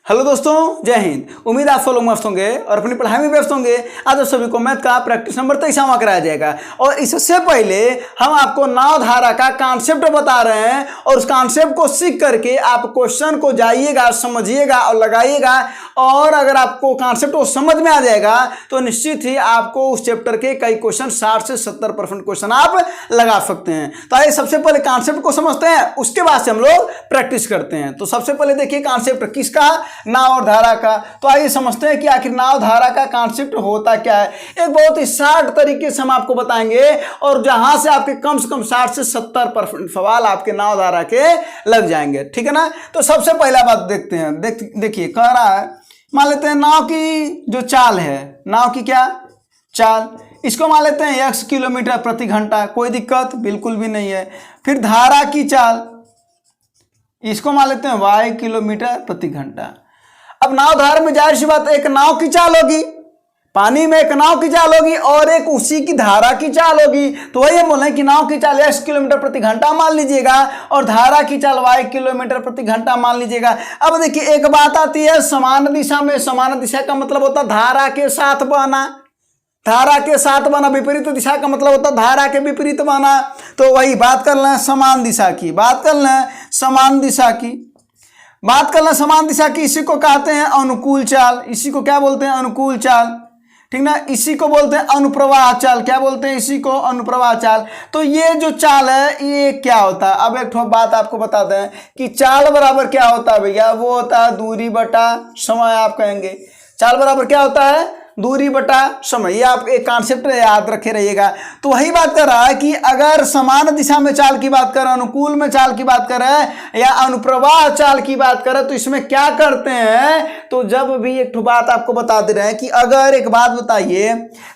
Hello दोस्तों, जय हिंद। उम्मीद आप सब लोग मस्त होंगे और अपनी पढ़ाई में व्यस्त होंगे। आज आप सभी को मैथ का प्रैक्टिस नंबर 23वां कराया जाएगा और इससे पहले हम आपको नाव धारा का कॉन्सेप्ट बता रहे हैं और उस कॉन्सेप्ट को सीख करके आप क्वेश्चन को जाइएगा, समझिएगा और लगाइएगा। और अगर आपको कॉन्सेप्ट को समझ में आ जाएगा तो निश्चित ही आपको उस चैप्टर के कई क्वेश्चन 60 से 70% क्वेश्चन आप लगा सकते हैं। तो आइए सबसे पहले कॉन्सेप्ट को समझते हैं, उसके बाद से हम लोग प्रैक्टिस करते हैं। तो सबसे पहले देखिए कॉन्सेप्ट किसका, नाव और धारा का। तो आइए समझते हैं कि आखिर नाव धारा का कॉन्सेप्ट होता क्या है। एक बहुत ही शार्ट तरीके से हम आपको बताएंगे और जहां से आपके कम से कम 60 से 70% सवाल आपके नाव धारा के लग जाएंगे, ठीक है ना। तो सबसे पहला बात देखते हैं। देखिए कह रहा है, मान लेते हैं नाव की जो चाल है, नाव की क्या चाल, इसको मान लेते हैं x किलोमीटर प्रति घंटा, कोई दिक्कत बिल्कुल भी नहीं है। फिर धारा की चाल, इसको मान लेते हैं y किलोमीटर प्रति घंटा। अब नाव धारा में जाहिर सी बात एक नाव की चाल होगी, पानी में एक नाव की चाल होगी और एक उसी की धारा की चाल होगी। तो वही हम बोले कि नाव की चाल x किलोमीटर प्रति घंटा मान लीजिएगा और धारा की चाल y किलोमीटर प्रति घंटा मान लीजिएगा। अब देखिए एक बात आती है समान दिशा में। समान दिशा का मतलब होता है धारा के साथ बहना, धारा के साथ बना। विपरीत दिशा का मतलब होता है धारा के विपरीत बना। तो वही बात कर लें समान दिशा की, बात कर लें समान दिशा की, बात कर लें समान दिशा की। इसी को कहते हैं अनुकूल चाल, इसी को क्या बोलते हैं अनुकूल चाल, ठीक ना। इसी को बोलते हैं अनुप्रवाह चाल, क्या बोलते हैं इसी को अनुप्रवाह चाल। तो ये जो चाल है ये क्या होता है। अब एक बात आपको बताते हैं कि चाल बराबर क्या होता है भैया, वो होता है दूरी बटा समय। आप कहेंगे चाल बराबर क्या होता है, दूरी बटा समय। ये आप एक कॉन्सेप्ट याद रखे रहिएगा। तो वही बात कर रहा है कि अगर समान दिशा में चाल की बात करें, अनुकूल में चाल की बात करें या अनुप्रवाह चाल की बात करें तो इसमें क्या करते हैं। तो जब भी एक बात आपको बता दे रहे हैं कि अगर एक बात बताइए,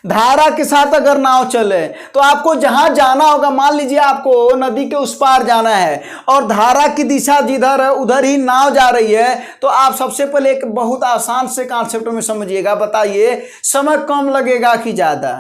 धारा के साथ अगर नाव चले तो आपको जहां जाना होगा, मान लीजिए आपको नदी के उस पार जाना है और धारा की दिशा जिधर है उधर ही नाव जा रही है, तो आप सबसे पहले एक बहुत आसान से कॉन्सेप्ट में समझिएगा। बताइए समय कम लगेगा कि ज्यादा।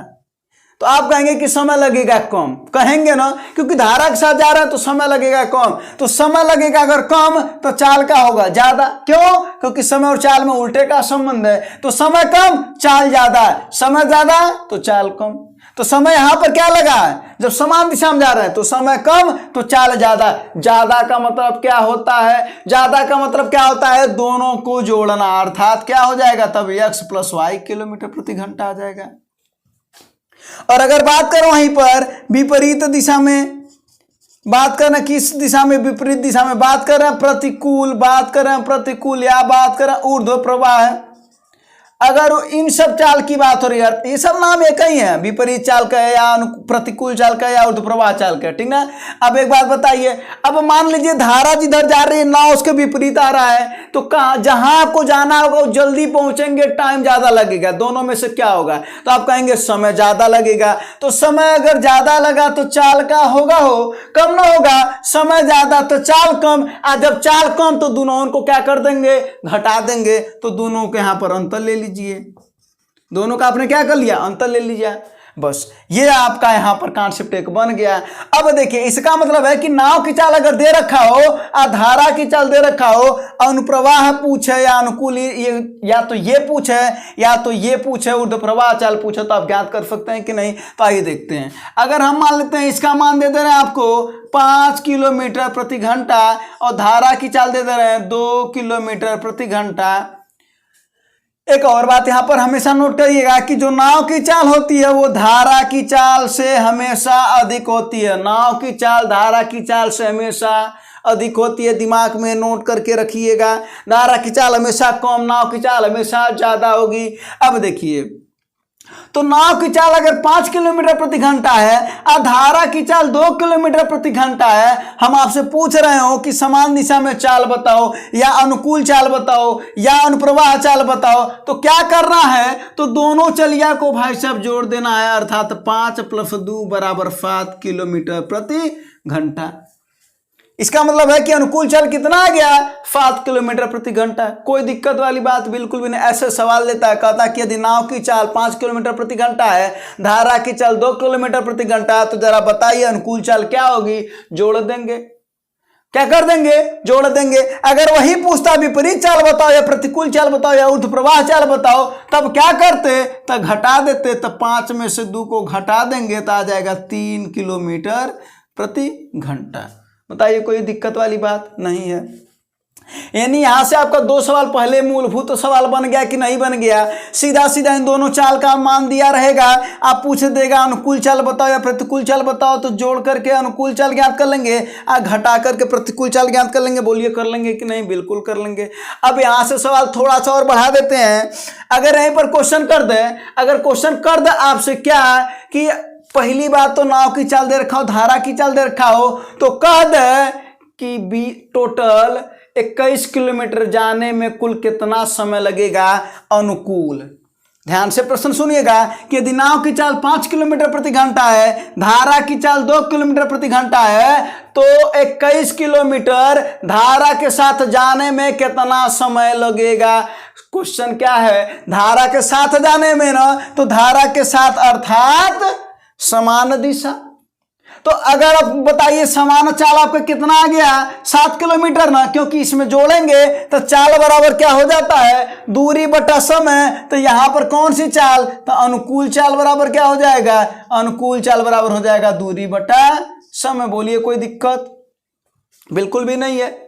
तो आप कहेंगे कि समय लगेगा कम, कहेंगे ना, क्योंकि धारा के साथ जा रहे हैं तो समय लगेगा कम। तो समय लगेगा अगर कम तो चाल का होगा ज्यादा। क्यों? क्योंकि समय और चाल में उल्टे का संबंध है। तो समय कम चाल ज्यादा, समय ज्यादा तो चाल कम। तो समय यहां पर क्या लगा है, जब समान दिशा में जा रहे हैं तो समय कम तो चाल ज्यादा। ज्यादा का मतलब क्या होता है, ज्यादा का मतलब क्या होता है, दोनों को जोड़ना, अर्थात क्या हो जाएगा तब x प्लस वाई किलोमीटर प्रति घंटा आ जाएगा। और अगर बात करो वहीं पर विपरीत दिशा में, बात करना किस दिशा में, विपरीत दिशा में, बात कर रहे हैं प्रतिकूल, बात कर रहे हैं प्रतिकूल या बात कर रहे हैं ऊर्ध्व प्रवाह है। अगर इन सब चाल की बात हो रही है, ये सब नाम एक ही है, विपरीत चाल का है या प्रतिकूल चाल का है या ऊर्ध्वप्रवाह चाल का है, ठीक ना। अब एक बात बताइए, अब मान लीजिए धारा जिधर जा रही है नाव उसके विपरीत आ रहा है, तो कहां जहां आपको जाना होगा वो जल्दी पहुंचेंगे, टाइम ज्यादा लगेगा, दोनों में से क्या होगा। तो आप कहेंगे समय ज्यादा लगेगा। तो समय अगर ज्यादा लगा तो चाल का होगा हो कम ना होगा, समय ज्यादा तो चाल कम। और जब चाल कम तो दोनों को क्या कर देंगे, घटा देंगे। तो दोनों के यहां पर अंतर ले लीजिए, दोनों का आपने क्या कर लिया, अंतर ले लीजिए। बस ये आपका यहां पर कॉन्सेप्ट एक बन गया। अब देखिए इसका मतलब है कि नाव की चाल अगर दे रखा हो और धारा की चाल दे रखा हो, अनुप्रवाह पूछे या अनुकूल, या तो ये पूछे या तो ये पूछे, ऊर्ध्वप्रवाह चाल पूछे, तो आप ज्ञात कर सकते हैं कि नहीं। तो आइए देखते हैं। अगर हम मान लेते हैं इसका मान दे दे रहे हैं आपको 5 किलोमीटर प्रति घंटा और धारा की चाल दे दे रहे हैं 2 किलोमीटर प्रति घंटा। एक और बात यहां पर हमेशा नोट करिएगा कि जो नाव की चाल होती है वो धारा की चाल से हमेशा अधिक होती है। नाव की चाल धारा की चाल से हमेशा अधिक होती है, दिमाग में नोट करके रखिएगा। धारा की चाल हमेशा कम, नाव की चाल हमेशा ज्यादा होगी। अब देखिए, तो नाव की चाल अगर 5 किलोमीटर प्रति घंटा है और धारा की चाल 2 किलोमीटर प्रति घंटा है, हम आपसे पूछ रहे हो कि समान दिशा में चाल बताओ या अनुकूल चाल बताओ या अनुप्रवाह चाल बताओ, तो क्या करना है, तो दोनों चलिया को भाई साहब जोड़ देना है, अर्थात 5 + 2 = 7 किलोमीटर प्रति घंटा। इसका मतलब है कि अनुकूल चाल कितना आ गया, 7 किलोमीटर प्रति घंटा। कोई दिक्कत वाली बात बिल्कुल भी नहीं। ऐसे सवाल लेता है, कहता है कि यदि नाव की चाल 5 किलोमीटर प्रति घंटा है, धारा की चाल 2 किलोमीटर प्रति घंटा है, तो जरा बताइए अनुकूल चाल क्या होगी, जोड़ देंगे। क्या कर देंगे, जोड़ देंगे। अगर वही पूछता विपरीत चाल बताओ या प्रतिकूल चाल बताओ या ऊर्ध्व प्रवाह चाल बताओ, तब क्या करते, तब घटा देते। तब 5 में से 2 को घटा देंगे तो आ जाएगा 3 किलोमीटर प्रति घंटा। बताइए कोई दिक्कत वाली बात नहीं है। यानी यहां से आपका 2 सवाल पहले मूलभूत सवाल बन गया कि नहीं बन गया। सीधा सीधा इन दोनों चाल का मान दिया रहेगा। आप पूछ देगा अनुकूल चाल बताओ या प्रतिकूल चाल बताओ, तो जोड़ करके अनुकूल चाल ज्ञात कर लेंगे और घटा करके प्रतिकूल चाल ज्ञात कर लेंगे। बोलिए कर लेंगे कि नहीं, बिल्कुल कर लेंगे। अब यहां से सवाल थोड़ा सा और बढ़ा देते हैं। अगर यहीं पर क्वेश्चन कर दे, अगर क्वेश्चन कर दे आपसे क्या कि पहली बात तो नाव की चाल दे रखा हो, धारा की चाल दे रखा हो, तो कह दे कि बी टोटल 21 किलोमीटर जाने में कुल कितना समय लगेगा अनुकूल। ध्यान से प्रश्न सुनिएगा कि यदि नाव की चाल 5 किलोमीटर प्रति घंटा है, धारा की चाल 2 किलोमीटर प्रति घंटा है, तो 21 किलोमीटर धारा के साथ जाने में कितना समय लगेगा। क्वेश्चन क्या है, धारा के साथ जाने में ना, तो धारा के साथ अर्थात समान दिशा। तो अगर आप बताइए समान चाल आपका कितना आ गया, 7 किलोमीटर ना, क्योंकि इसमें जोड़ेंगे तो चाल बराबर क्या हो जाता है, दूरी बटा समय। तो यहां पर कौन सी चाल, तो अनुकूल चाल बराबर क्या हो जाएगा, अनुकूल चाल बराबर हो जाएगा दूरी बटा समय। बोलिए कोई दिक्कत, बिल्कुल भी नहीं है।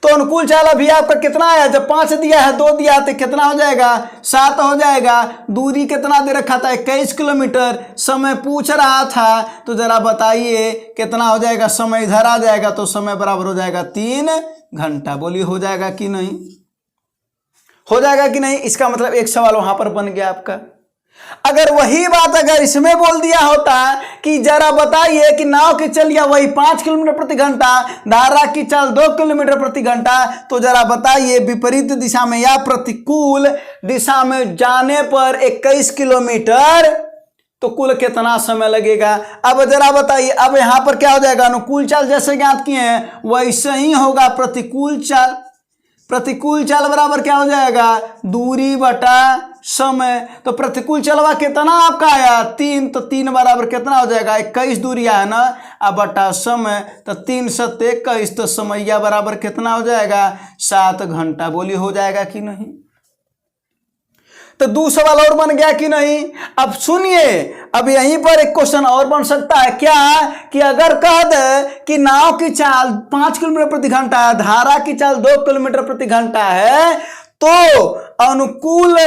तो अनुकूल चाल अभी आपका कितना आया, जब 5 दिया है 2 दिया तो कितना हो जाएगा, 7 हो जाएगा। दूरी कितना दे रखा था, 21 किलोमीटर। समय पूछ रहा था, तो जरा बताइए कितना हो जाएगा, समय इधर आ जाएगा तो समय बराबर हो जाएगा 3 घंटा। बोलिए हो जाएगा कि नहीं, हो जाएगा कि नहीं। इसका मतलब एक सवाल वहां पर बन गया आपका। अगर वही बात अगर इसमें बोल दिया होता कि जरा बताइए कि नाव की चलिए वही 5 किलोमीटर प्रति घंटा, धारा की चाल 2 किलोमीटर प्रति घंटा, तो जरा बताइए विपरीत दिशा में या प्रतिकूल दिशा में जाने पर 21 किलोमीटर, तो कुल कितना समय लगेगा। अब जरा बताइए, अब यहां पर क्या हो जाएगा, अनुकूल चाल जैसे ज्ञात किए हैं वैसे ही होगा प्रतिकूल चाल। प्रतिकूल चाल बराबर क्या हो जाएगा, दूरी बटा समय। तो प्रतिकूल चलवा कितना आपका आया, 3, तो 3 बराबर कितना हो जाएगा, 21 दूरी है ना, अब बटा समय। तो 3 7 21, तो समैया बराबर कितना हो जाएगा, 7 घंटा। बोलिए हो जाएगा कि नहीं। तो 2 सवाल और बन गया कि नहीं। अब सुनिए, अब यहीं पर एक क्वेश्चन और बन सकता है क्या, कि अगर कह दे कि नाव की चाल 5 किलोमीटर प्रति घंटा है, धारा की चाल 2 किलोमीटर प्रति घंटा है, तो अनुकूल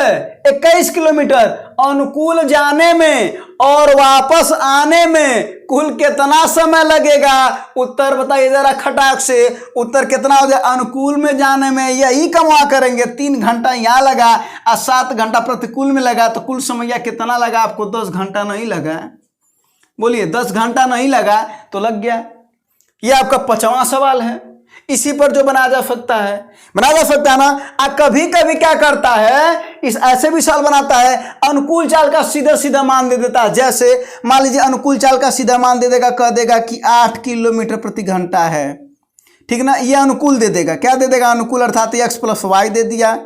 21 किलोमीटर, अनुकूल जाने में और वापस आने में कुल कितना समय लगेगा। उत्तर बताइए जरा खटाक से, उत्तर कितना हो जाए, अनुकूल में जाने में यही कमा करेंगे 3 घंटा यहाँ लगा और 7 घंटा प्रतिकूल में लगा, तो कुल समय कितना लगा आपको, 10 घंटा नहीं लगा। बोलिए 10 घंटा नहीं लगा तो लग गया। ये आपका 5वां सवाल है। इसी पर जो बना जा सकता है, बना जा सकता है ना। कभी कभी क्या करता है, इस ऐसे भी सवाल बनाता है, अनुकूल चाल का सीधा सीधा मान दे देता है। जैसे मान लीजिए अनुकूल चाल का सीधा मान दे देगा, कह देगा कि 8 किलोमीटर प्रति घंटा है, ठीक ना। ये अनुकूल दे देगा, क्या दे देगा, अनुकूल अर्थात x + y दे दिया।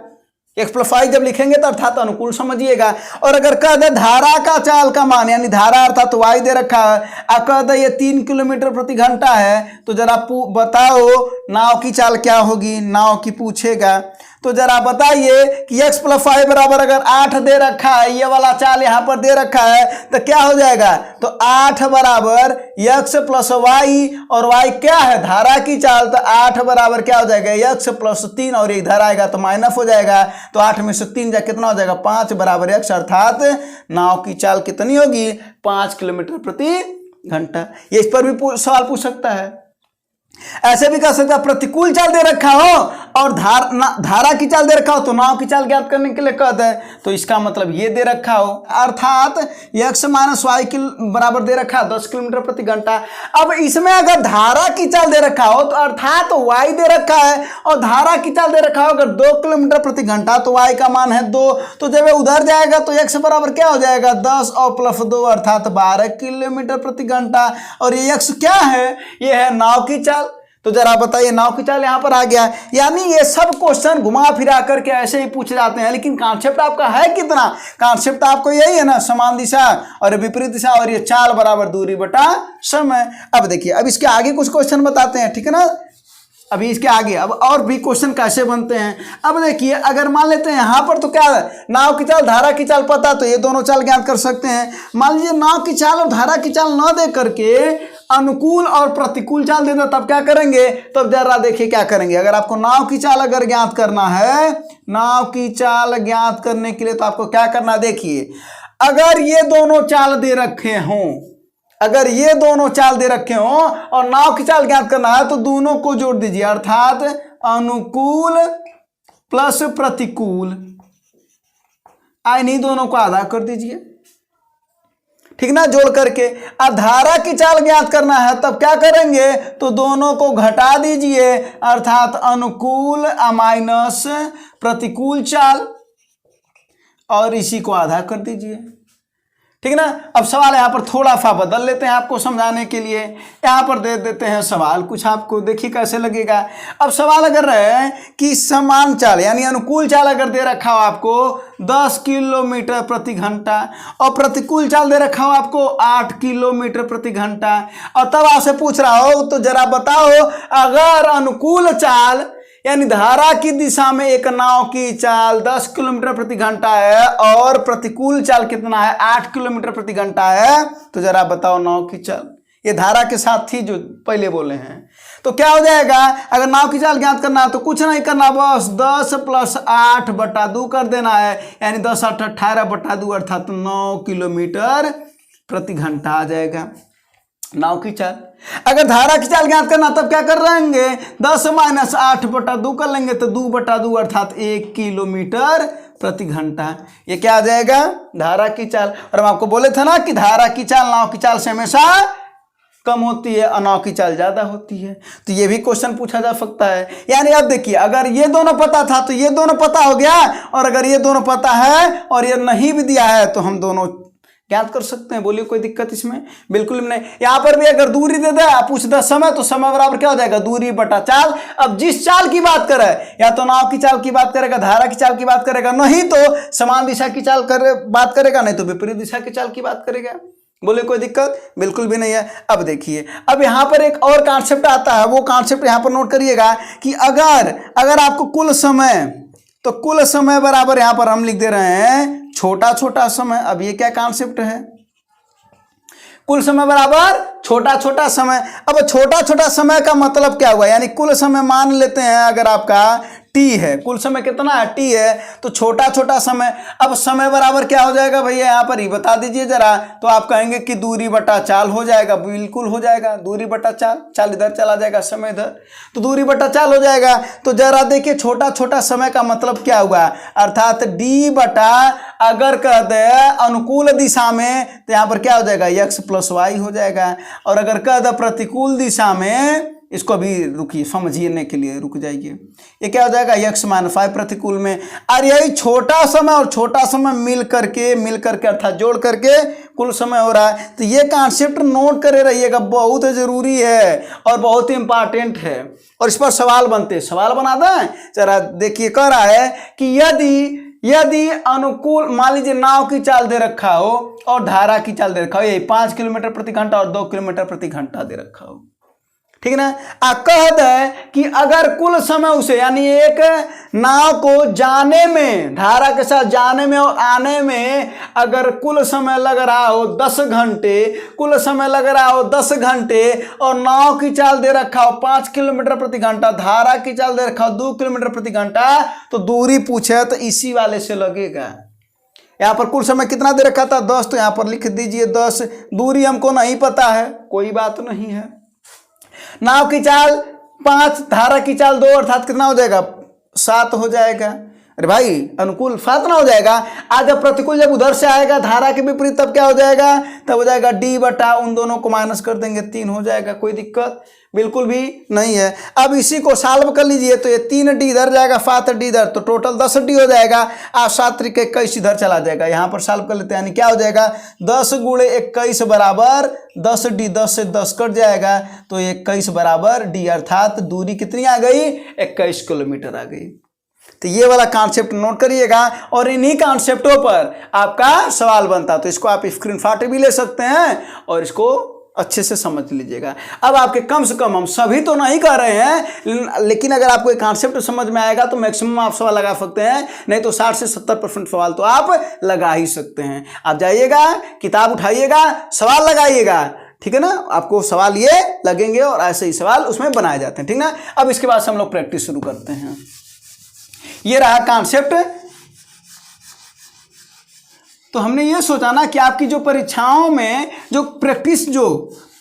x + y जब लिखेंगे तो अर्थात अनुकूल समझिएगा। और अगर कह दे धारा का चाल का मान, यानी धारा अर्थात y दे रखा है, अब कह दे ये 3 किलोमीटर प्रति घंटा है, तो जरा बताओ नाव की चाल क्या होगी, नाव की पूछेगा। तो जरा बताइए कि x + y बराबर अगर 8 दे रखा है, ये वाला चाल यहाँ पर दे रखा है, तो क्या हो जाएगा, तो 8 बराबर x + y, और y क्या है, धारा की चाल, तो 8 बराबर क्या हो जाएगा, x + 3, और इधर आएगा तो माइनस हो जाएगा। तो 8 में से 3 जा कितना हो जाएगा, 5 बराबर x, अर्थात नाव की चाल कितनी होगी, 5 किलोमीटर प्रति घंटा। ये इस पर भी सवाल पूछ सकता है। ऐसे भी कर सकता है, प्रतिकूल चाल दे रखा हो और धारा की चाल दे रखा हो, तो नाव की चाल ज्ञात करने के लिए कहते हैं। तो इसका मतलब ये दे रखा हो, अर्थात x - y के बराबर दे रखा है 10 किलोमीटर प्रति घंटा। अब इसमें अगर धारा की चाल दे रखा हो, तो अर्थात y दे रखा है, और धारा की चाल दे रखा हो अगर 2 किलोमीटर प्रति घंटा, तो y का मान है 2। तो जब उधर जाएगा तो x बराबर क्या हो जाएगा, 10 और +2, अर्थात 12 किलोमीटर प्रति घंटा। और ये x क्या है, ये है नाव की चाल। तो जरा बताइए, नाव की चाल यहां पर आ गया। यानी ये सब क्वेश्चन घुमा फिरा करके ऐसे ही पूछे जाते हैं, लेकिन कॉन्सेप्ट आपका है कितना, कॉन्सेप्ट आपको यही है ना, समान दिशा और विपरीत दिशा, और ये चाल बराबर दूरी बटा समय। अब देखिए, अब इसके आगे कुछ क्वेश्चन बताते हैं, ठीक है ना। अभी इसके आगे अब और भी क्वेश्चन कैसे बनते हैं। अब देखिए, अगर मान लेते हैं यहाँ पर तो क्या है, नाव की चाल धारा की चाल पता, तो ये दोनों चाल ज्ञात कर सकते हैं। मान लीजिए नाव की चाल और धारा की चाल न दे करके अनुकूल और प्रतिकूल चाल दे दो, तब क्या करेंगे, तब जरा देखिए क्या करेंगे। अगर आपको नाव की चाल अगर ज्ञात करना है, नाव की चाल ज्ञात करने के लिए तो आपको क्या करना है, देखिए अगर ये दोनों चाल दे रखे हों, अगर ये दोनों चाल दे रखे हों और नाव की चाल ज्ञात करना है तो दोनों को जोड़ दीजिए, अर्थात अनुकूल प्लस प्रतिकूल, इन्हीं दोनों को आधा कर दीजिए, ठीक ना, जोड़ करके। अब धारा की चाल ज्ञात करना है तब क्या करेंगे, तो दोनों को घटा दीजिए, अर्थात अनुकूल माइनस प्रतिकूल चाल, और इसी को आधा कर दीजिए, ठीक ना। अब सवाल यहाँ पर थोड़ा सा बदल लेते हैं आपको समझाने के लिए। यहाँ पर दे देते हैं सवाल कुछ, आपको देखिए कैसे लगेगा। अब सवाल अगर रहे कि समान चाल यानी अनुकूल चाल अगर दे रखा हो आपको 10 किलोमीटर प्रति घंटा और प्रतिकूल चाल दे रखा हो आपको 8 किलोमीटर प्रति घंटा, और तब आपसे पूछ रहा हो तो जरा बताओ, अगर अनुकूल चाल यानी धारा की दिशा में एक नाव की चाल 10 किलोमीटर प्रति घंटा है और प्रतिकूल चाल कितना है, 8 किलोमीटर प्रति घंटा है, तो जरा बताओ नाव की चाल, ये धारा के साथ थी जो पहले बोले हैं, तो क्या हो जाएगा। अगर नाव की चाल ज्ञात करना है तो कुछ नहीं करना, बस 10 + 8 बटा 2 कर देना है, यानी 10 × 8 = 18 बटा 2 अर्थात 9 किलोमीटर प्रति घंटा आ जाएगा नाव की चाल। अगर धारा की चाल ज्ञात करना तब क्या कर रहेंगे, 10 - 8 बटा 2 कर लेंगे, तो 2 बटा 2 अर्थात 1 किलोमीटर प्रति घंटा। ये क्या आ जाएगा, धारा की चाल। और हम आपको बोले थे ना कि धारा की चाल नाव की चाल से हमेशा कम होती है और नाव की चाल ज्यादा होती है, तो ये भी क्वेश्चन पूछा जा सकता है। यानी अब देखिए, अगर ये दोनों पता था तो ये दोनों पता हो गया, और अगर ये दोनों पता है और ये नहीं भी दिया है तो हम दोनों ज्ञात कर सकते हैं। बोलिए कोई दिक्कत इसमें, बिल्कुल नहीं। यहाँ पर भी अगर दूरी दे दे, पूछ दे समय, तो समय बराबर क्या हो जाएगा, दूरी बटा चाल। अब जिस चाल की बात करे, या तो नाव की चाल की बात करेगा, धारा की चाल की बात करेगा, नहीं तो समान दिशा की चाल बात करेगा, नहीं तो विपरीत दिशा की चाल की बात करेगा। बोले कोई दिक्कत, बिल्कुल भी नहीं है। अब देखिए, अब यहाँ पर एक और कॉन्सेप्ट आता है, वो कॉन्सेप्ट यहाँ पर नोट करिएगा कि अगर आपको कुल समय, तो कुल समय बराबर यहाँ पर हम लिख दे रहे हैं छोटा छोटा समय। अब ये क्या कॉन्सेप्ट है, कुल समय बराबर छोटा छोटा समय। अब छोटा छोटा समय का मतलब क्या हुआ, यानी कुल समय मान लेते हैं अगर आपका t है, कुल समय कितना है, t है, तो छोटा छोटा समय। अब समय बराबर क्या हो जाएगा भैया, यहाँ पर ही बता दीजिए जरा, तो आप कहेंगे कि दूरी बटा चाल हो जाएगा, बिल्कुल हो जाएगा, दूरी बटा चाल, चाल इधर चला जाएगा, समय इधर, तो दूरी बटा चाल हो जाएगा। तो जरा देखिए छोटा छोटा समय का मतलब क्या हुआ, अर्थात d बटा, अगर कह दे अनुकूल दिशा में तो यहाँ पर क्या हो जाएगा, x + y हो जाएगा, और अगर कह दे प्रतिकूल दिशा में, इसको भी रुकिए समझने के लिए रुक जाइए, ये क्या हो जाएगा, x - y प्रतिकूल में। और यही छोटा समय और छोटा समय मिल करके अर्थात जोड़ करके कुल समय हो रहा है। तो ये कॉन्सेप्ट नोट करे रहिएगा, बहुत जरूरी है और बहुत इंपॉर्टेंट है, और इस पर सवाल बनते हैं। सवाल बना दें जरा, देखिए कह रहा है कि यदि अनुकूल, मान लीजिए नाव की चाल दे रखा हो और धारा की चाल दे रखा हो, यही 5 किलोमीटर प्रति घंटा और 2 किलोमीटर प्रति घंटा दे रखा हो, ठीक ना। कह दे कि अगर कुल समय उसे, यानी एक नाव को जाने में, धारा के साथ जाने में और आने में अगर कुल समय लग रहा हो 10 घंटे, कुल समय लग रहा हो 10 घंटे, और नाव की चाल दे रखा हो 5 किलोमीटर प्रति घंटा, धारा की चाल दे रखा हो 2 किलोमीटर प्रति घंटा, तो दूरी पूछे तो इसी वाले से लगेगा। यहाँ पर कुल समय कितना दे रखा था, 10, तो यहाँ पर लिख दीजिए 10। दूरी हमको नहीं पता है, कोई बात नहीं है। नाव की चाल 5, धारा की चाल 2, अर्थात कितना हो जाएगा, 7 हो जाएगा। अरे भाई अनुकूल 7 ना हो जाएगा, आज जब प्रतिकूल जब उधर से आएगा धारा के विपरीत, तब क्या हो जाएगा, तब हो जाएगा d बटा, उन दोनों को माइनस कर देंगे, 3 हो जाएगा। कोई दिक्कत बिल्कुल भी नहीं है। अब इसी को सॉल्व कर लीजिए, तो ये 3d इधर जाएगा, 7d इधर, तो टोटल 10d हो जाएगा। आप 7 × 21 इधर चला जाएगा, यहाँ पर सॉल्व कर लेते हैं, यानी क्या हो जाएगा, 10 × 21 बराबर 10d, 10 से 10 कट जाएगा, तो 21 बराबर d, अर्थात दूरी कितनी आ गई, 21 किलोमीटर आ गई। तो ये वाला कॉन्सेप्ट नोट करिएगा, और इन्हीं कॉन्सेप्टों पर आपका सवाल बनता, तो इसको आप स्क्रीनशॉट भी ले सकते हैं और इसको अच्छे से समझ लीजिएगा। अब आपके कम से कम, हम सभी तो नहीं कर रहे हैं, लेकिन अगर आपको एक कॉन्सेप्ट समझ में आएगा तो मैक्सिमम आप सवाल लगा सकते हैं, नहीं तो 60 से 70% सवाल तो आप लगा ही सकते हैं। आप जाइएगा, किताब उठाइएगा, सवाल लगाइएगा, ठीक है ना, आपको सवाल ये लगेंगे और ऐसे ही सवाल उसमें बनाए जाते हैं, ठीक ना। अब इसके बाद से हम लोग प्रैक्टिस शुरू करते हैं। ये रहा कॉन्सेप्ट। तो हमने ये सोचा ना कि आपकी जो परीक्षाओं में जो प्रैक्टिस, जो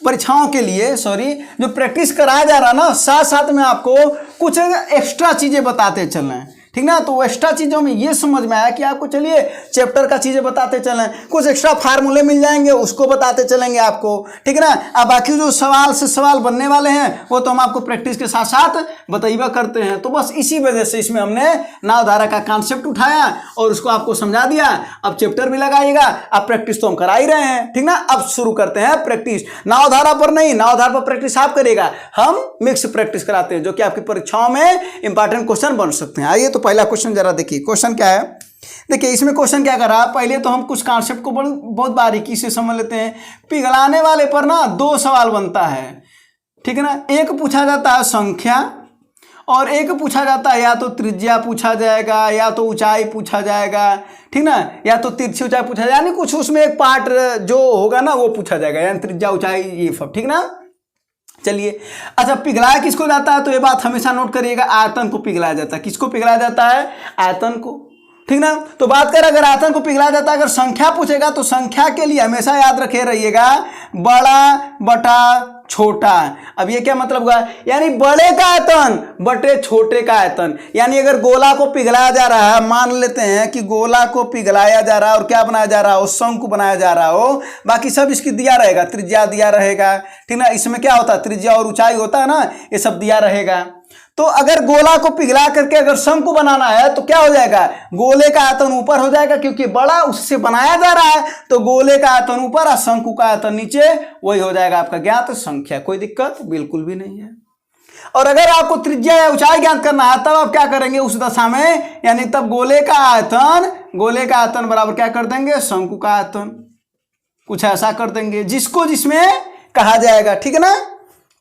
परीक्षाओं के लिए जो प्रैक्टिस कराया जा रहा ना, साथ साथ में आपको कुछ एक्स्ट्रा चीज़ें बताते चलें, ठीक ना। तो एक्स्ट्रा चीज़ों में ये समझ में आया कि आपको चलिए चैप्टर का चीज़ें बताते चलें, कुछ एक्स्ट्रा फार्मूले मिल जाएंगे उसको बताते चलेंगे आपको, ठीक है ना। अब बाकी जो सवाल से सवाल बनने वाले हैं वो तो हम आपको प्रैक्टिस के साथ साथ बताइबा करते हैं। तो बस इसी वजह से इसमें हमने नावधारा का कॉन्सेप्ट उठाया और उसको आपको समझा दिया। अब चैप्टर भी लगाइएगा, अब प्रैक्टिस तो हम करा ही रहे हैं, ठीक ना। अब शुरू करते हैं प्रैक्टिस। नावधारा पर नहीं, नावधारा पर प्रैक्टिस आप करिएगा, हम मिक्स प्रैक्टिस कराते हैं जो कि आपकी परीक्षाओं में इंपॉर्टेंट क्वेश्चन बन सकते हैं। आइए तो पहला क्वेश्चन जरा देखिए, क्वेश्चन क्या है। देखिए इसमें क्वेश्चन क्या करा, पहले तो हम कुछ कॉन्सेप्ट को बहुत बारीकी से समझ लेते हैं। पिघलाने वाले पर ना 2 सवाल बनता है, ठीक है ना। एक पूछा जाता है संख्या और एक पूछा जाता है या तो त्रिज्या पूछा जाएगा या तो ऊंचाई पूछा जाएगा, ठीक ना, या तो तिरछी ऊंचाई पूछा जाएगा, यानी कुछ उसमें एक पार्ट जो होगा ना वो पूछा जाएगा, यानी त्रिज्या ऊंचाई ये सब, ठीक ना। चलिए अच्छा, पिघलाया किसको जाता है, तो ये बात हमेशा नोट करिएगा, आयतन को पिघलाया जाता है। किसको पिघलाया जाता है, आयतन को, ठीक ना। तो बात करें अगर आयतन को पिघलाया जाता है, अगर संख्या पूछेगा तो संख्या के लिए हमेशा याद रखे रहिएगा बड़ा बटा छोटा। अब ये क्या मतलब हुआ, यानी बड़े का आयतन बटे छोटे का आयतन। यानी अगर गोला को पिघलाया जा रहा है, मान लेते हैं कि गोला को पिघलाया जा रहा है और क्या बनाया जा रहा हो, शंकु बनाया जा रहा हो, बाकी सब इसकी दिया रहेगा, त्रिज्या दिया रहेगा, ठीक ना। इसमें क्या होता है, त्रिज्या और ऊंचाई होता है ना, ये सब दिया रहेगा। तो अगर गोला को पिघला करके अगर शंकु बनाना है तो क्या हो जाएगा, गोले का आयतन ऊपर हो जाएगा, क्योंकि बड़ा उससे बनाया जा रहा है, तो गोले का आयतन ऊपर और शंकु का आयतन नीचे, वही हो जाएगा आपका ज्ञात संख्या। कोई दिक्कत बिल्कुल भी नहीं है। और अगर आपको त्रिज्या या ऊंचाई ज्ञात करना है तब आप क्या करेंगे उस दशा में, यानी तब गोले का आयतन बराबर क्या कर देंगे, शंकु का आयतन, कुछ ऐसा कर देंगे जिसको जिसमें कहा जाएगा, ठीक है ना।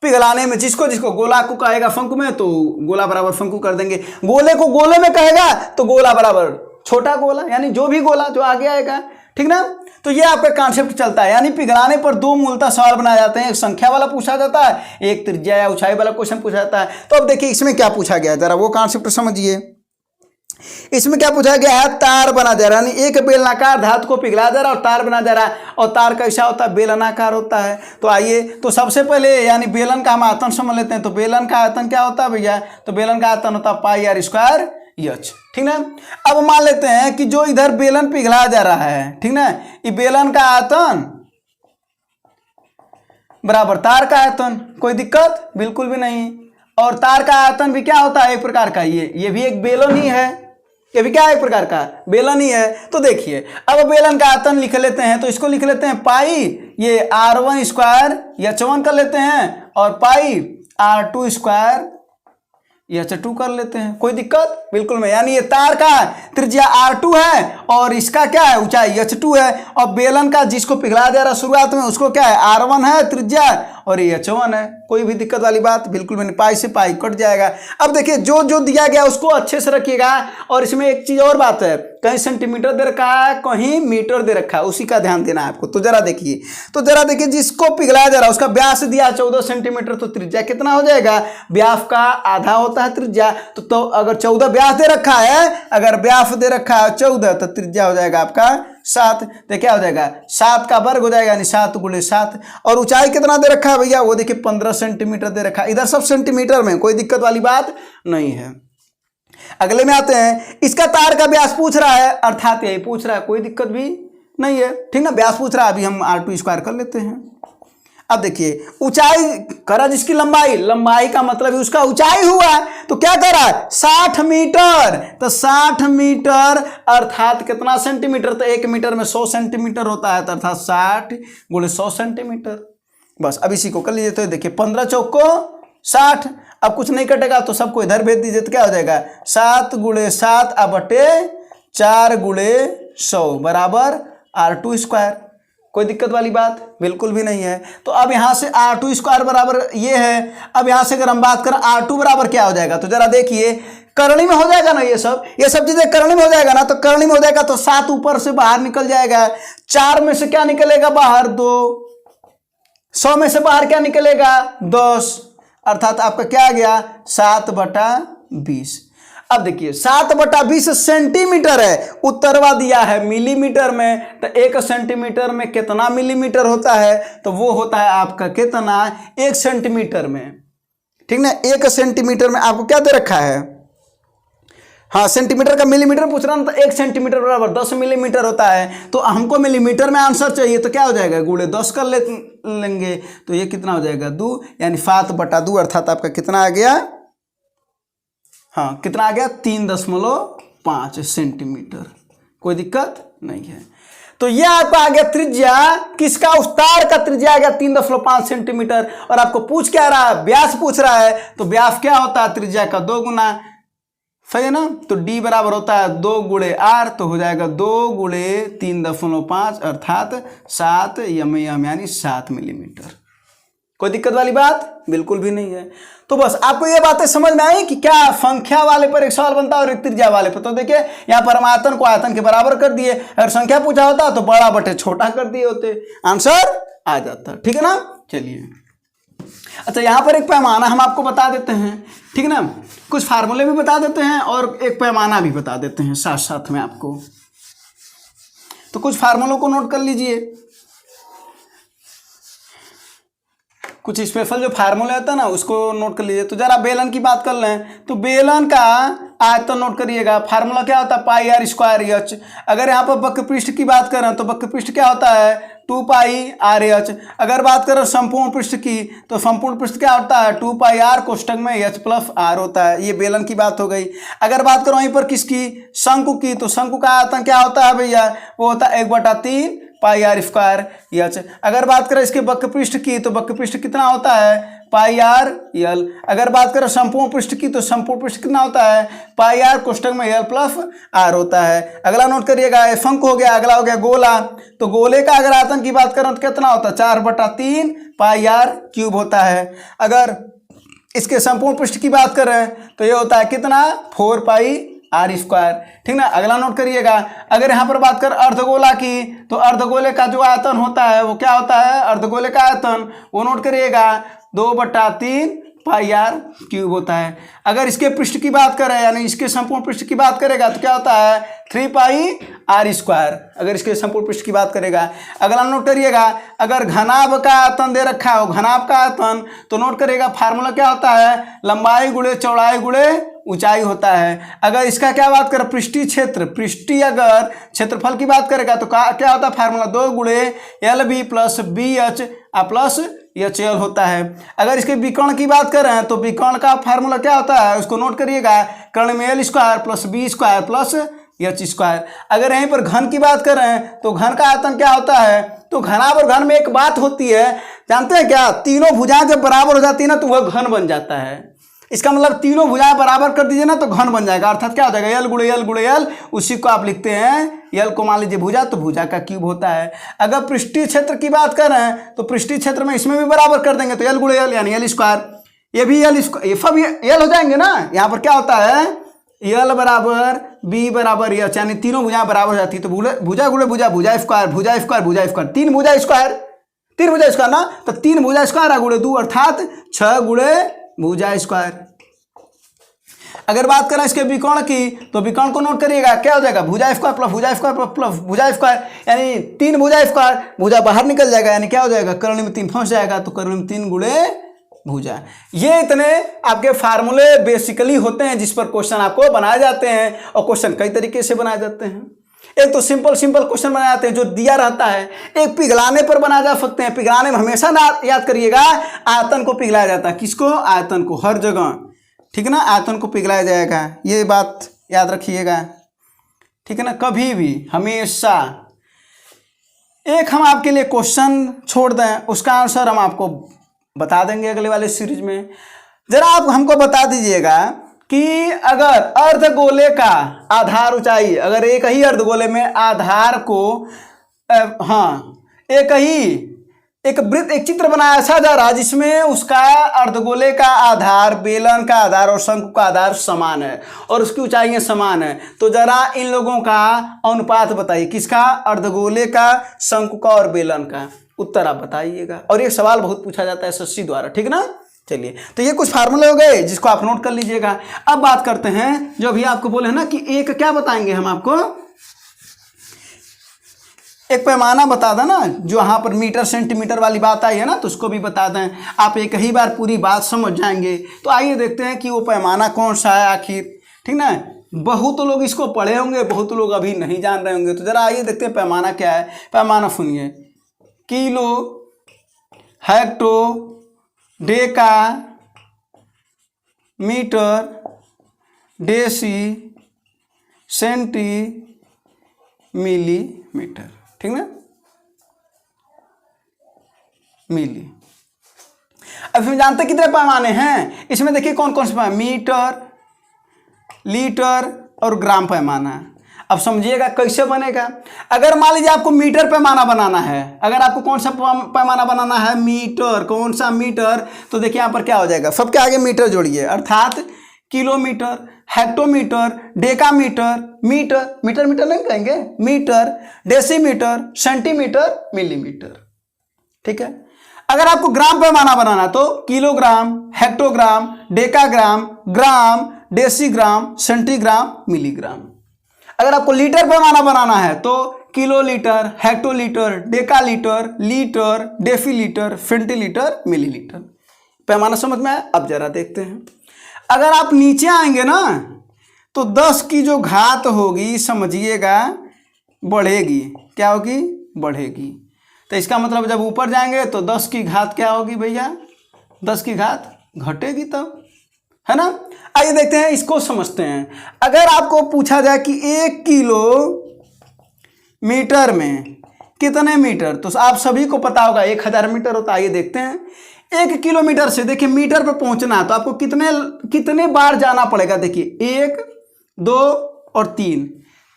पिघलाने में जिसको जिसको, गोला को कहेगा शंकु में तो गोला बराबर शंकु कर देंगे, गोले को गोले में कहेगा तो गोला बराबर छोटा गोला, यानी जो भी गोला जो आगे आएगा, ठीक ना। तो ये आपका कॉन्सेप्ट चलता है। यानी पिघलाने पर 2 मूलतः सवाल बनाए जाते हैं, एक संख्या वाला पूछा जाता है, एक त्रिज्या या ऊंचाई वाला क्वेश्चन पूछा जाता है। तो अब देखिए इसमें क्या पूछा गया है, जरा वो कॉन्सेप्ट समझिए। इसमें क्या पूछा गया है, तार बना जा रहा है, यानी एक बेलनाकार धातु को पिघला जा रहा है और तार बना जा रहा है, और तार कैसा होता है, बेलनाकार होता है। तो आइए तो सबसे पहले यानी बेलन का हम आयतन समझ लेते हैं। तो बेलन का आयतन क्या होता है भैया, तो बेलन का आयतन होता है पाई आर स्क्वायर एच, ठीक ना। अब मान लेते हैं कि जो इधर बेलन पिघलाया जा रहा है, ठीक ना, ये बेलन का आयतन बराबर तार का आयतन, कोई दिक्कत बिल्कुल भी नहीं। और तार का आयतन भी क्या होता है, एक प्रकार का, ये भी एक बेलन ही है, ये भी क्या है, एक प्रकार का बेलन ही है। तो देखिए अब बेलन का आयतन लिख लेते हैं, तो इसको लिख लेते हैं पाई ये r1 स्क्वायर h1 कर लेते हैं और पाई r2 स्क्वायर h2 कर लेते हैं, कोई दिक्कत बिल्कुल में। यानी ये तार का त्रिज्या r2 है और इसका क्या है, ऊंचाई h2 है, और बेलन का जिसको पिघलाया जा रहा है शुरुआत में उसको क्या है, r1 है त्रिज्या और ये h1 है, कोई भी दिक्कत वाली बात बिल्कुल भी नहीं, पाई से पाई कट जाएगा। अब देखिए जो जो दिया गया उसको अच्छे से रखिएगा। और इसमें एक चीज और बात है, कहीं सेंटीमीटर दे रखा है, कहीं मीटर दे रखा है, उसी का ध्यान देना है आपको। तो जरा देखिए जिसको पिघलाया जा रहा है उसका व्यास दिया 14 सेंटीमीटर, तो त्रिज्या कितना हो जाएगा, व्यास का आधा होता है त्रिज्या। तो अगर 14 व्यास दे रखा है, अगर व्यास दे रखा है 14, तो त्रिज्या हो जाएगा आपका 7। तो क्या हो जाएगा, 7 का वर्ग हो जाएगा, यानी 7 × 7। और ऊंचाई कितना दे रखा है भैया, वो देखिए 15 सेंटीमीटर दे रखा है। इधर सब सेंटीमीटर में, कोई दिक्कत वाली बात नहीं है। अगले में आते हैं, इसका तार का व्यास पूछ रहा है, अर्थात यही पूछ रहा है, कोई दिक्कत भी नहीं है, ठीक ना। व्यास पूछ रहा है, अभी हम r2 स्क्वायर कर लेते हैं। अब देखिए ऊंचाई करा जिसकी लंबाई का मतलब है उसका ऊंचाई हुआ, तो क्या करा 60 मीटर। तो 60 मीटर अर्थात कितना सेंटीमीटर, तो 1 मीटर में 100 सेंटीमीटर होता है, तो अर्थात 60 × 100 सेंटीमीटर। बस अब इसी को कर लीजिए। तो देखिए 15 चौको 60, अब कुछ नहीं कटेगा तो सबको इधर भेज दीजिए, तो क्या हो जाएगा 7 × 7 अब बटे 4 × 100 बराबर r2 स्क्वायर। कोई दिक्कत वाली बात बिल्कुल भी नहीं है। तो अब यहाँ से r2 स्क्वायर बराबर ये है। अब यहाँ से अगर हम बात करें r2 बराबर क्या हो जाएगा, तो जरा देखिए करणी में हो जाएगा ना, ये सब चीजें करणी में हो जाएगा ना, तो करणी में हो जाएगा तो 7 ऊपर से बाहर निकल जाएगा, 4 में से क्या निकलेगा बाहर 2, 100 में से बाहर क्या निकलेगा 10, अर्थात आपका क्या आ गया 7/20। अब देखिए 7/20 सेंटीमीटर है, उत्तरवा दिया है मिलीमीटर में, तो 1 सेंटीमीटर में कितना मिलीमीटर होता है, तो वो होता है आपका कितना 1 सेंटीमीटर में, ठीक ना। 1 सेंटीमीटर में आपको क्या दे रखा है, हाँ सेंटीमीटर का मिलीमीटर पूछ रहा ना, तो 1 सेंटीमीटर बराबर 10 मिलीमीटर होता है। तो हमको मिलीमीटर में आंसर चाहिए, तो क्या हो जाएगा गुणे 10 कर लेंगे, तो ये कितना हो जाएगा 2, यानी 7/2, अर्थात आपका कितना आ गया, हाँ कितना आ गया 3.5 सेंटीमीटर। कोई दिक्कत नहीं है। तो ये आपका आ गया त्रिज्या, किसका, उस तार का त्रिज्या आ गया 3.5 सेंटीमीटर। और आपको पूछ क्या रहा है, व्यास पूछ रहा है, तो व्यास क्या होता है त्रिज्या का 2 गुना, सही है ना। तो d बराबर होता है 2 × r, तो हो जाएगा 2 × 3.5 अर्थात 7 यानी 7 मिलीमीटर। कोई दिक्कत वाली बात बिल्कुल भी नहीं है। तो बस आपको ये बातें समझ में आई कि क्या संख्या वाले पर एक सवाल बनता है और एक त्रिज्या वाले पर। तो देखिए यहाँ पर हम आयतन को आयतन के बराबर कर दिए, अगर संख्या पूछा होता तो बड़ा बटे छोटा कर दिए होते, आंसर आ जाता, ठीक है ना। चलिए अच्छा, यहाँ पर एक पैमाना हम आपको बता देते हैं, ठीक है ना, कुछ फार्मूले भी बता देते हैं और एक पैमाना भी बता देते हैं साथ साथ में आपको। तो कुछ फार्मूलों को नोट कर लीजिए, कुछ स्पेशल जो फार्मूले होता है ना उसको नोट कर लीजिए। तो जरा बेलन की बात कर लें, तो बेलन का आयतन नोट करिएगा, फार्मूला क्या होता है πr²h। अगर यहाँ पर वक्र पृष्ठ की बात करें तो वक्र पृष्ठ क्या होता है 2πr/h। अगर बात करें संपूर्ण पृष्ठ की, तो संपूर्ण पृष्ठ क्या होता है 2πr कोष्टक में h + r होता है। ये बेलन की बात हो गई। अगर बात करो वहीं पर किसकी, शंकु की, तो शंकु का आयतन क्या होता है भैया, वो होता है 1/3 πr²h। अगर बात करें इसके वक्र पृष्ठ की, तो वक्र पृष्ठ कितना होता है πr/l। अगर बात करें संपूर्ण पृष्ठ की, तो संपूर्ण पृष्ठ कितना होता है πr कोष्टक में l + r होता है। अगला नोट करिएगा, शंकु हो गया, अगला हो गया गोला। तो गोले का अगर आयतन की बात करें तो कितना होता है 4/3 πr³ होता है। अगर इसके संपूर्ण पृष्ठ की बात करें तो ये होता है कितना 4πr², ठीक ना। अगला नोट करिएगा, अगर यहाँ पर बात कर अर्धगोला की, तो अर्धगोले का जो आयतन होता है वो क्या होता है, अर्धगोले का आयतन वो नोट करिएगा 2/3 πr³ होता है। अगर इसके पृष्ठ की बात करें यानी इसके संपूर्ण पृष्ठ की बात करेगा तो क्या होता है 3πr², अगर इसके संपूर्ण पृष्ठ की बात करेगा। अगला नोट करिएगा, अगर घनाभ का आयतन दे रखा है, घनाभ का आयतन, तो नोट करिएगा फार्मूला क्या होता है लंबाई गुणे चौड़ाई गुणे ऊंचाई होता है। अगर इसका क्या बात करें पृष्ठीय क्षेत्र, पृष्ठीय अगर क्षेत्रफल की बात करेगा तो क्या होता है फार्मूला 2 × LB + BH + HL होता है। अगर इसके विकर्ण की बात करें तो विकर्ण का फार्मूला क्या होता है उसको नोट करिएगा, कर्ण में L² + B² + H²। अगर यहीं पर घन की बात करें तो घन का आयतन क्या होता है, तो घनाभ और घन में एक बात होती है, जानते हैं क्या, तीनों भुजाएं जब बराबर हो जाती है ना तो वह घन बन जाता है। इसका मतलब तीनों भुजाएं बराबर कर दीजिए ना तो घन बन जाएगा, अर्थात क्या हो जाएगा L × L, उसी को आप लिखते हैं L को मान लीजिए भुजा, तो भुजा का क्यूब होता है। अगर पृष्ठीय क्षेत्र की बात करें तो पृष्ठीय क्षेत्र में इसमें भी बराबर कर देंगे तो L × L यानी L², ये भी L², ये सब L हो जाएंगे ना। यहाँ पर क्या होता है L = B = H, यानी तीनों भुजाएं बराबर हो जाती है। तो भुजा गुणे भुजा, भुजा², 3 भुजा² ना, तो 3 भुजा² गुणे 2 अर्थात 6 × भुजा²। अगर बात करें इसके विकर्ण की, तो विकर्ण को नोट करिएगा, क्या हो जाएगा भुजा² + भुजा², यानी 3 भुजा², भुजा बाहर निकल जाएगा, यानी क्या हो जाएगा कर्ण में 3 फंस जाएगा, तो कर्ण में 3 × भुजा। ये इतने आपके फार्मूले बेसिकली होते हैं जिस पर क्वेश्चन आपको बनाए जाते हैं, और क्वेश्चन कई तरीके से बनाए जाते हैं। एक तो सिंपल क्वेश्चन बनाए जाते हैं जो दिया रहता है, एक पिघलाने पर बनाए जा सकते हैं। पिघलाने में हमेशा ना याद करिएगा आयतन को पिघलाया जाता है, किसको, आयतन को, हर जगह, ठीक है ना, आयतन को पिघलाया जाएगा, ये बात याद रखिएगा, ठीक है ना। कभी भी हमेशा एक हम आपके लिए क्वेश्चन छोड़ दें, उसका आंसर हम आपको बता देंगे अगले वाले सीरीज में। जरा आप हमको बता दीजिएगा कि अगर अर्धगोले का आधार ऊंचाई, अगर एक ही अर्धगोले में आधार को एक चित्र बनाया ऐसा जा रहा जिसमें उसका अर्धगोले का आधार, बेलन का आधार और शंकु का आधार समान है और उसकी ऊंचाइयां समान है। तो जरा इन लोगों का अनुपात बताइए, किसका? अर्धगोले का, शंकु का और बेलन का। उत्तर आप बताइएगा। और ये सवाल बहुत पूछा जाता है एसएससी द्वारा, ठीक ना। चलिए, तो ये कुछ फार्मूले हो गए जिसको आप नोट कर लीजिएगा। अब बात करते हैं जो अभी आपको बोले हैं ना कि एक क्या बताएंगे हम आपको, एक पैमाना बता दें ना, जो यहाँ पर मीटर सेंटीमीटर वाली बात आई है ना, तो उसको भी बता दें। आप एक ही बार पूरी बात समझ जाएंगे। तो आइए देखते हैं कि वो पैमाना कौन सा है आखिर, ठीक ना। बहुत लोग इसको पढ़े होंगे, बहुत लोग अभी नहीं जान रहे होंगे। तो जरा आइए देखते हैं पैमाना क्या है। पैमाना सुनिए, kilo, hecto, deca, metre, deci, centi, millimetre, ठीक ना, मिली। अब हम जानते हैं कितने पैमाने हैं इसमें। देखिए कौन कौन से पैमाने, मीटर, लीटर और ग्राम पैमाना। अब समझिएगा कैसे बनेगा। अगर मान लीजिए आपको मीटर पैमाना बनाना है, अगर आपको कौन सा पैमाना बनाना है, मीटर, कौन सा मीटर, तो देखिए यहाँ पर क्या हो जाएगा, सबके आगे मीटर जोड़िए, अर्थात किलोमीटर, हेक्टोमीटर, डेकामीटर, मीटर नहीं कहेंगे, मीटर, डेसीमीटर, सेंटीमीटर, मिलीमीटर, ठीक है। अगर आपको ग्राम पैमाना बनाना तो किलोग्राम, हेक्टोग्राम, डेकाग्राम, ग्राम, डेसीग्राम, सेंटीग्राम, मिलीग्राम। अगर आपको लीटर पैमाना बनाना है तो kilolitre, hectolitre, डेकालीटर, litre, decilitre, फेंटीलीटर, millilitre. पैमाना समझ में आया। अब जरा देखते हैं, अगर आप नीचे आएंगे ना तो 10 की जो घात होगी समझिएगा बढ़ेगी। क्या होगी? बढ़ेगी। तो इसका मतलब जब ऊपर जाएंगे तो 10 की घात क्या होगी भैया? 10 की घात घटेगी तब, है ना। आइए देखते हैं, इसको समझते हैं। अगर आपको पूछा जाए कि 1 किलो मीटर में कितने मीटर, तो आप सभी को पता होगा 1000 मीटर होता है। आइए देखते हैं, 1 किलोमीटर से देखिए मीटर पर पहुंचना तो आपको कितने बार जाना पड़ेगा। देखिए 1, 2 और 3,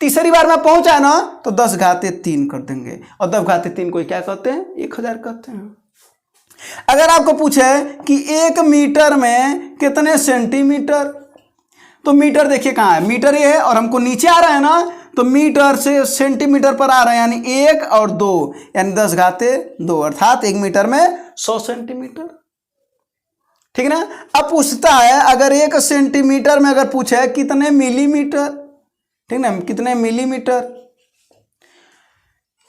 तीसरी बार में पहुंचा ना तो 10 घाते 3 कर देंगे, और 10 घाते 3 को क्या कहते हैं? 1000 कहते हैं। अगर आपको पूछे कि 1 मीटर में कितने सेंटीमीटर, तो मीटर देखिए कहाँ है, मीटर ये है और हमको नीचे आ रहा है ना, तो मीटर से सेंटीमीटर पर आ रहा है, यानी 1 और 2 यानी 10 घाते 2, अर्थात 1 मीटर में 100 सेंटीमीटर, ठीक ना। अब पूछता है अगर 1 सेंटीमीटर में अगर पूछे कितने मिलीमीटर, ठीक ना, कितने मिलीमीटर।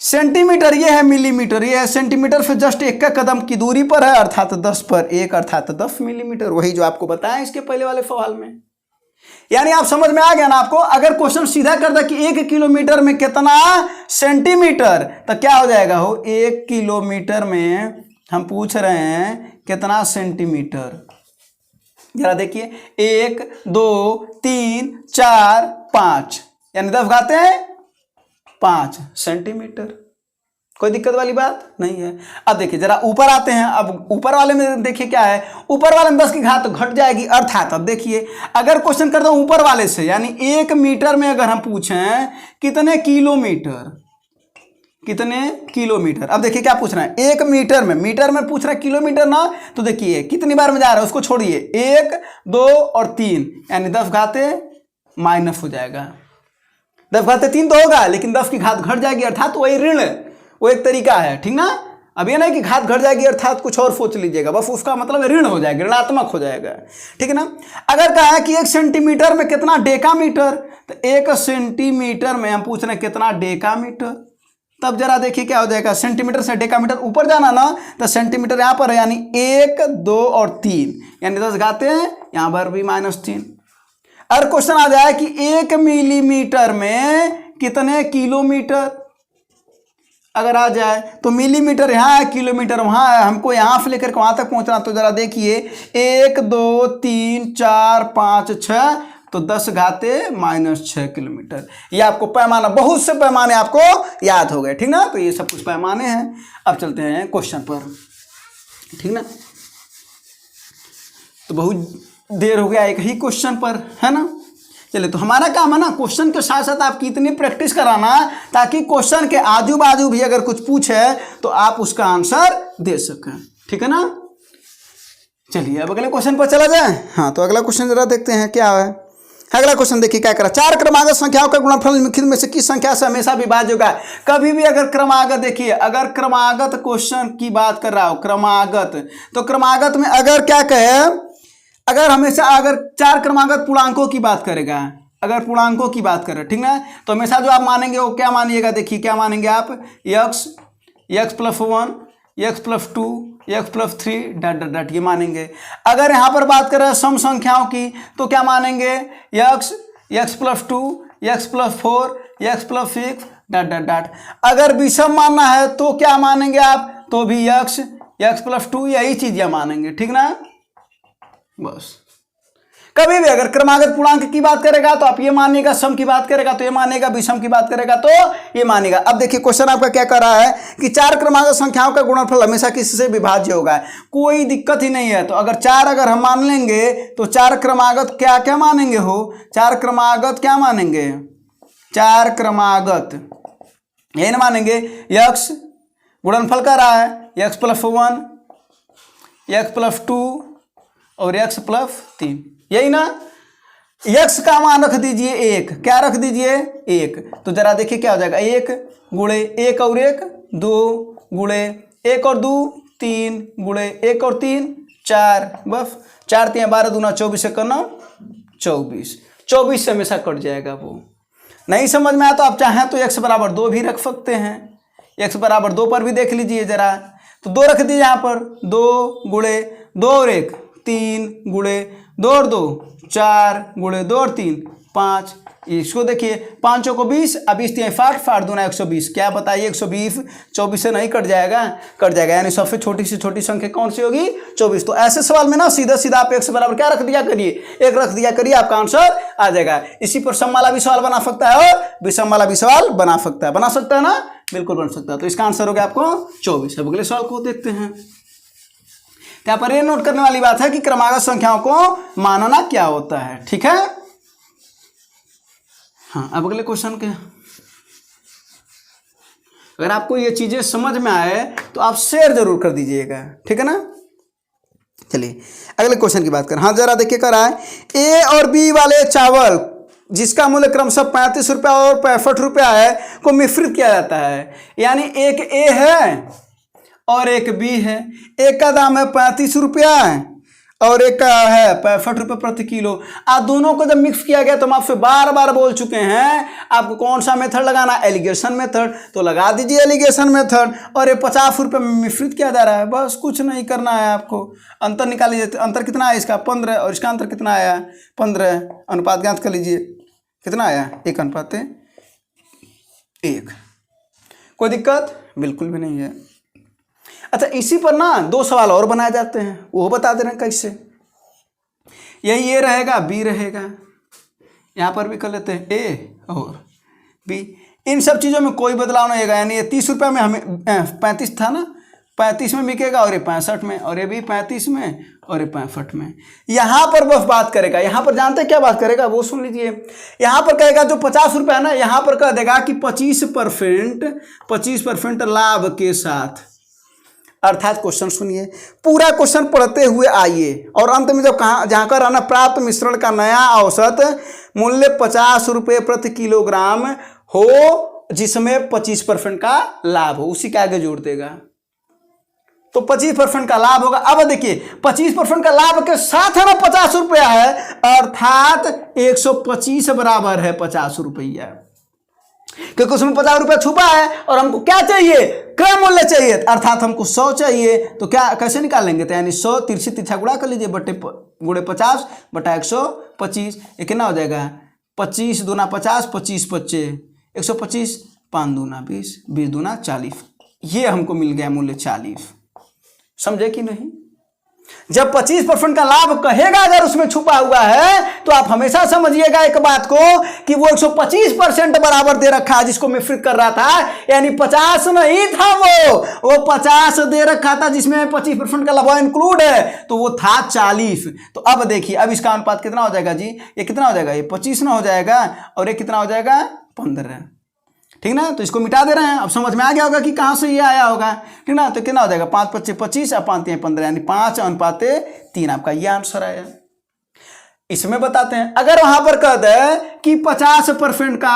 सेंटीमीटर ये है, मिलीमीटर ये है। सेंटीमीटर से जस्ट 1 कदम की दूरी पर है, अर्थात 10 पर 1 अर्थात 10 मिलीमीटर। वही जो आपको बताया इसके पहले वाले सवाल में। यानी आप समझ में आ गया ना आपको। अगर क्वेश्चन सीधा कर दे कि 1 किलोमीटर में कितना सेंटीमीटर, तो क्या हो जाएगा हो, 1 किलोमीटर में हम पूछ रहे हैं कितना सेंटीमीटर। जरा देखिए 1, 2, 3, 4, 5 यानी 10 घाते हैं 5 सेंटीमीटर। कोई दिक्कत वाली बात नहीं है। अब देखिए जरा ऊपर आते हैं। अब ऊपर वाले में देखिए क्या है, ऊपर वाले में 10 की घात घट जाएगी, अर्थात अब देखिए अगर क्वेश्चन करता हूं ऊपर वाले से, यानी 1 मीटर में अगर हम पूछें कितने किलोमीटर, कितने किलोमीटर। अब देखिए क्या पूछ रहे हैं, 1 मीटर में पूछ रहे हैं किलोमीटर ना, तो देखिए कितनी बार में जा रहा है उसको छोड़िए, 1, 2 और 3 यानी 10 घाते माइनस हो जाएगा। 10 घाते 3 तो होगा, लेकिन 10 की घात घट जाएगी, अर्थात वही ऋण, वो एक तरीका है, ठीक ना। अब ये नहीं कि घात घट जाएगी अर्थात कुछ और सोच लीजिएगा, बस उसका मतलब ऋण हो जाएगा, ऋणात्मक हो जाएगा, ठीक है ना। अगर कहा है कि 1 सेंटीमीटर में कितना डेकामीटर, तो 1 सेंटीमीटर में हम पूछ रहे हैं कितना डेकामीटर। तब जरा देखिए क्या हो जाएगा, सेंटीमीटर से डेकामीटर ऊपर जाना ना, तो सेंटीमीटर यहाँ पर है, यानी 1, 2 और 3 यानी 10 घाते हैं यहाँ पर भी -3। अगर क्वेश्चन आ जाए कि 1 मिलीमीटर में कितने किलोमीटर, अगर आ जाए तो मिलीमीटर यहाँ है, किलोमीटर वहाँ है, हमको यहाँ से लेकर वहाँ तक पहुँचना। तो जरा देखिए 1, 2, 3, 4, 5, 6 तो 10 घाते -6 किलोमीटर। ये आपको पैमाना, बहुत से पैमाने आपको याद हो गए, ठीक ना। तो ये सब कुछ पैमाने हैं। अब चलते हैं क्वेश्चन पर, ठीक ना। तो बहुत देर हो गया एक ही क्वेश्चन पर, है ना। चलिए, तो हमारा काम है ना क्वेश्चन के साथ साथ आपकी इतनी प्रैक्टिस कराना ताकि क्वेश्चन के आजू बाजू भी अगर कुछ पूछे तो आप उसका आंसर दे सकें। ठीक है ना। चलिए अब अगले क्वेश्चन पर चला जाए। हाँ, तो अगला क्वेश्चन जरा देखते हैं क्या है। अगला क्वेश्चन देखिए क्या करा, 4 क्रमागत संख्याओं का गुणनफल निम्नलिखित में से किस संख्या से हमेशा विभाज्य होगा। कभी भी अगर क्रमागत, देखिए अगर क्रमागत क्वेश्चन की बात कर रहा हो, क्रमागत, तो क्रमागत में अगर क्या कहे, अगर हमेशा अगर 4 क्रमागत पूर्णांकों की बात करेगा, अगर पूर्णांकों की बात करें, ठीक ना, तो हमेशा जो आप मानेंगे वो क्या मानिएगा, देखिए क्या मानेंगे आप, x +1 x +2 x +3 dot dot dot ये मानेंगे। अगर यहाँ पर बात करें सम संख्याओं की तो क्या मानेंगे, x +2 x +4 x +6 dot dot dot. अगर विषम मानना है तो क्या मानेंगे आप, तो भी x +2 यही चीजें मानेंगे। ठीक ना। बस कभी भी अगर क्रमागत पूर्णांक की बात करेगा तो आप ये मानिएगा, सम की बात करेगा तो ये मानेगा, विषम की बात करेगा तो ये मानेगा। अब देखिए क्वेश्चन आपका क्या कर रहा है कि 4 क्रमागत संख्याओं का गुणनफल हमेशा किससे विभाज्य होगा। कोई दिक्कत ही नहीं है। तो अगर 4 अगर हम मान लेंगे तो 4 क्रमागत क्या क्या मानेंगे हो, 4 क्रमागत क्या मानेंगे, 4 क्रमागत यही ना मानेंगे। x गुणनफल कर रहा है x +1 x +2 और x +3, यही ना। x का मान रख दीजिए 1, क्या रख दीजिए 1, तो जरा देखिए क्या हो जाएगा, 1 गुणे 1 और 1 2 गुणे 1 और 2 3 गुणे 1 और 3 4, बस 4 3 12 दूना 24 1 9 24, 24 से हमेशा कट जाएगा। वो नहीं समझ में आया तो आप चाहें तो x = 2 भी रख सकते हैं। x = 2 पर भी देख लीजिए जरा, तो 2 रख दीजिए यहाँ पर, 2 गुणे 2 और 1 3 गुणे 2 और 2 4 गुणे 2 और 3 5, इसको देखिए 5 को 20, अब 20 3 60 60 दूना 120, क्या बताइए 120 24 से नहीं कट जाएगा, कट जाएगा, यानी सबसे छोटी से छोटी संख्या कौन सी होगी, 24। तो ऐसे सवाल में ना सीधा सीधा आप x बराबर क्या रख दिया करिए, 1 रख दिया करिए, आपका आंसर आ जाएगा। इसी पर सम वाला भी सवाल बना सकता है और विषम वाला भी सवाल बना सकता है ना, बिल्कुल बन सकता है। तो इसका आंसर हो गया आपको 24। अब अगले सवाल को देखते हैं। यहाँ पर ये नोट करने वाली बात है कि क्रमागत संख्याओं को मानना क्या होता है। ठीक है। हाँ, अब अगले क्वेश्चन के, अगर आपको ये चीजें समझ में आए तो आप शेयर जरूर कर दीजिएगा। ठीक है ना। चलिए अगले क्वेश्चन की बात करें। हाँ जरा देखिए कर रहा है, ए और बी वाले चावल जिसका मूल्य क्रमशः 35 रुपया और 65 रुपया है को मिश्रित किया जाता है। यानी एक ए है और एक बी है, एक का दाम है 35 रुपया और एक का है 65 रुपये प्रति किलो। आप दोनों को जब मिक्स किया गया तो हम आपसे बार बार बोल चुके हैं आपको कौन सा मेथड लगाना, एलिगेशन मेथड, तो लगा दीजिए एलिगेशन मेथड। और ये 50 रुपये में मिश्रित किया जा रहा है, बस कुछ नहीं करना है आपको। अंतर निकाल लीजिए, अंतर कितना है इसका 15 और इसका अंतर कितना आया 15, अनुपात ज्ञात कर लीजिए कितना आया 1:1। कोई दिक्कत बिल्कुल भी नहीं है। अच्छा, इसी पर ना 2 सवाल और बनाए जाते हैं, वो बता दे रहे हैं कैसे। यही ए रहेगा बी रहेगा, यहाँ पर भी कर लेते हैं ए और बी। इन सब चीज़ों में कोई बदलाव नहीं होगा। यानी ये 30 रुपये में हमें 35 था ना, 35 में बिकेगा और ये 65 में, और ये भी 35 में और ये 65 में। यहाँ पर बस बात करेगा, यहाँ पर जानते क्या बात करेगा वो सुन लीजिए। यहाँ पर कहेगा जो 50 रुपये है ना, यहाँ पर कह देगा कि 25% लाभ के साथ। अर्थात क्वेश्चन सुनिए, पूरा क्वेश्चन पढ़ते हुए आइए और अंत में जब कहाँ जहाँ का रहना प्राप्त मिश्रण का नया औसत मूल्य 50 रुपये प्रति किलोग्राम हो जिसमें 25% का लाभ हो, उसी के आगे जोड़ देगा तो 25% का लाभ होगा। अब देखिए 25% का लाभ के साथ है ना 50 रुपया है, अर्थात 125 बराबर है 50 रुपया, क्योंकि उसमें 50 रुपया छुपा है और हमको क्या चाहिए, क्रय मूल्य चाहिए, अर्थात हमको 100 चाहिए। तो क्या कैसे निकालेंगे, तो यानी 100 तिरछा गुणा कर लीजिए, गुणे 50 बटा 125, ये कितना हो जाएगा 25 दूना 50 25 25 125, 5 दूना 20 20 दूना 40, ये हमको मिल गया मूल्य 40। समझे कि नहीं। जब 25% का लाभ कहेगा अगर उसमें छुपा हुआ है तो आप हमेशा समझिएगा एक बात को कि वो 125% बराबर दे रखा है जिसको मिश्रित कर रहा था, यानी 50 नहीं था, वो 50 दे रखा था जिसमें 25% का लाभ इंक्लूड है, तो वो था 40। तो अब देखिए, अब इसका अनुपात कितना हो जाएगा जी, ये कितना हो जाएगा, ये 25 ना हो जाएगा और ये कितना हो जाएगा 15, ठीक ना। तो इसको मिटा दे रहे हैं, अब समझ में आ गया होगा कि कहाँ से ये आया होगा, ठीक ना। तो कितना हो जाएगा 5 × 25 और 5 × 15 यानी 5:3 आपका ये आंसर आया। इसमें बताते हैं अगर वहां पर कह दे कि 50% का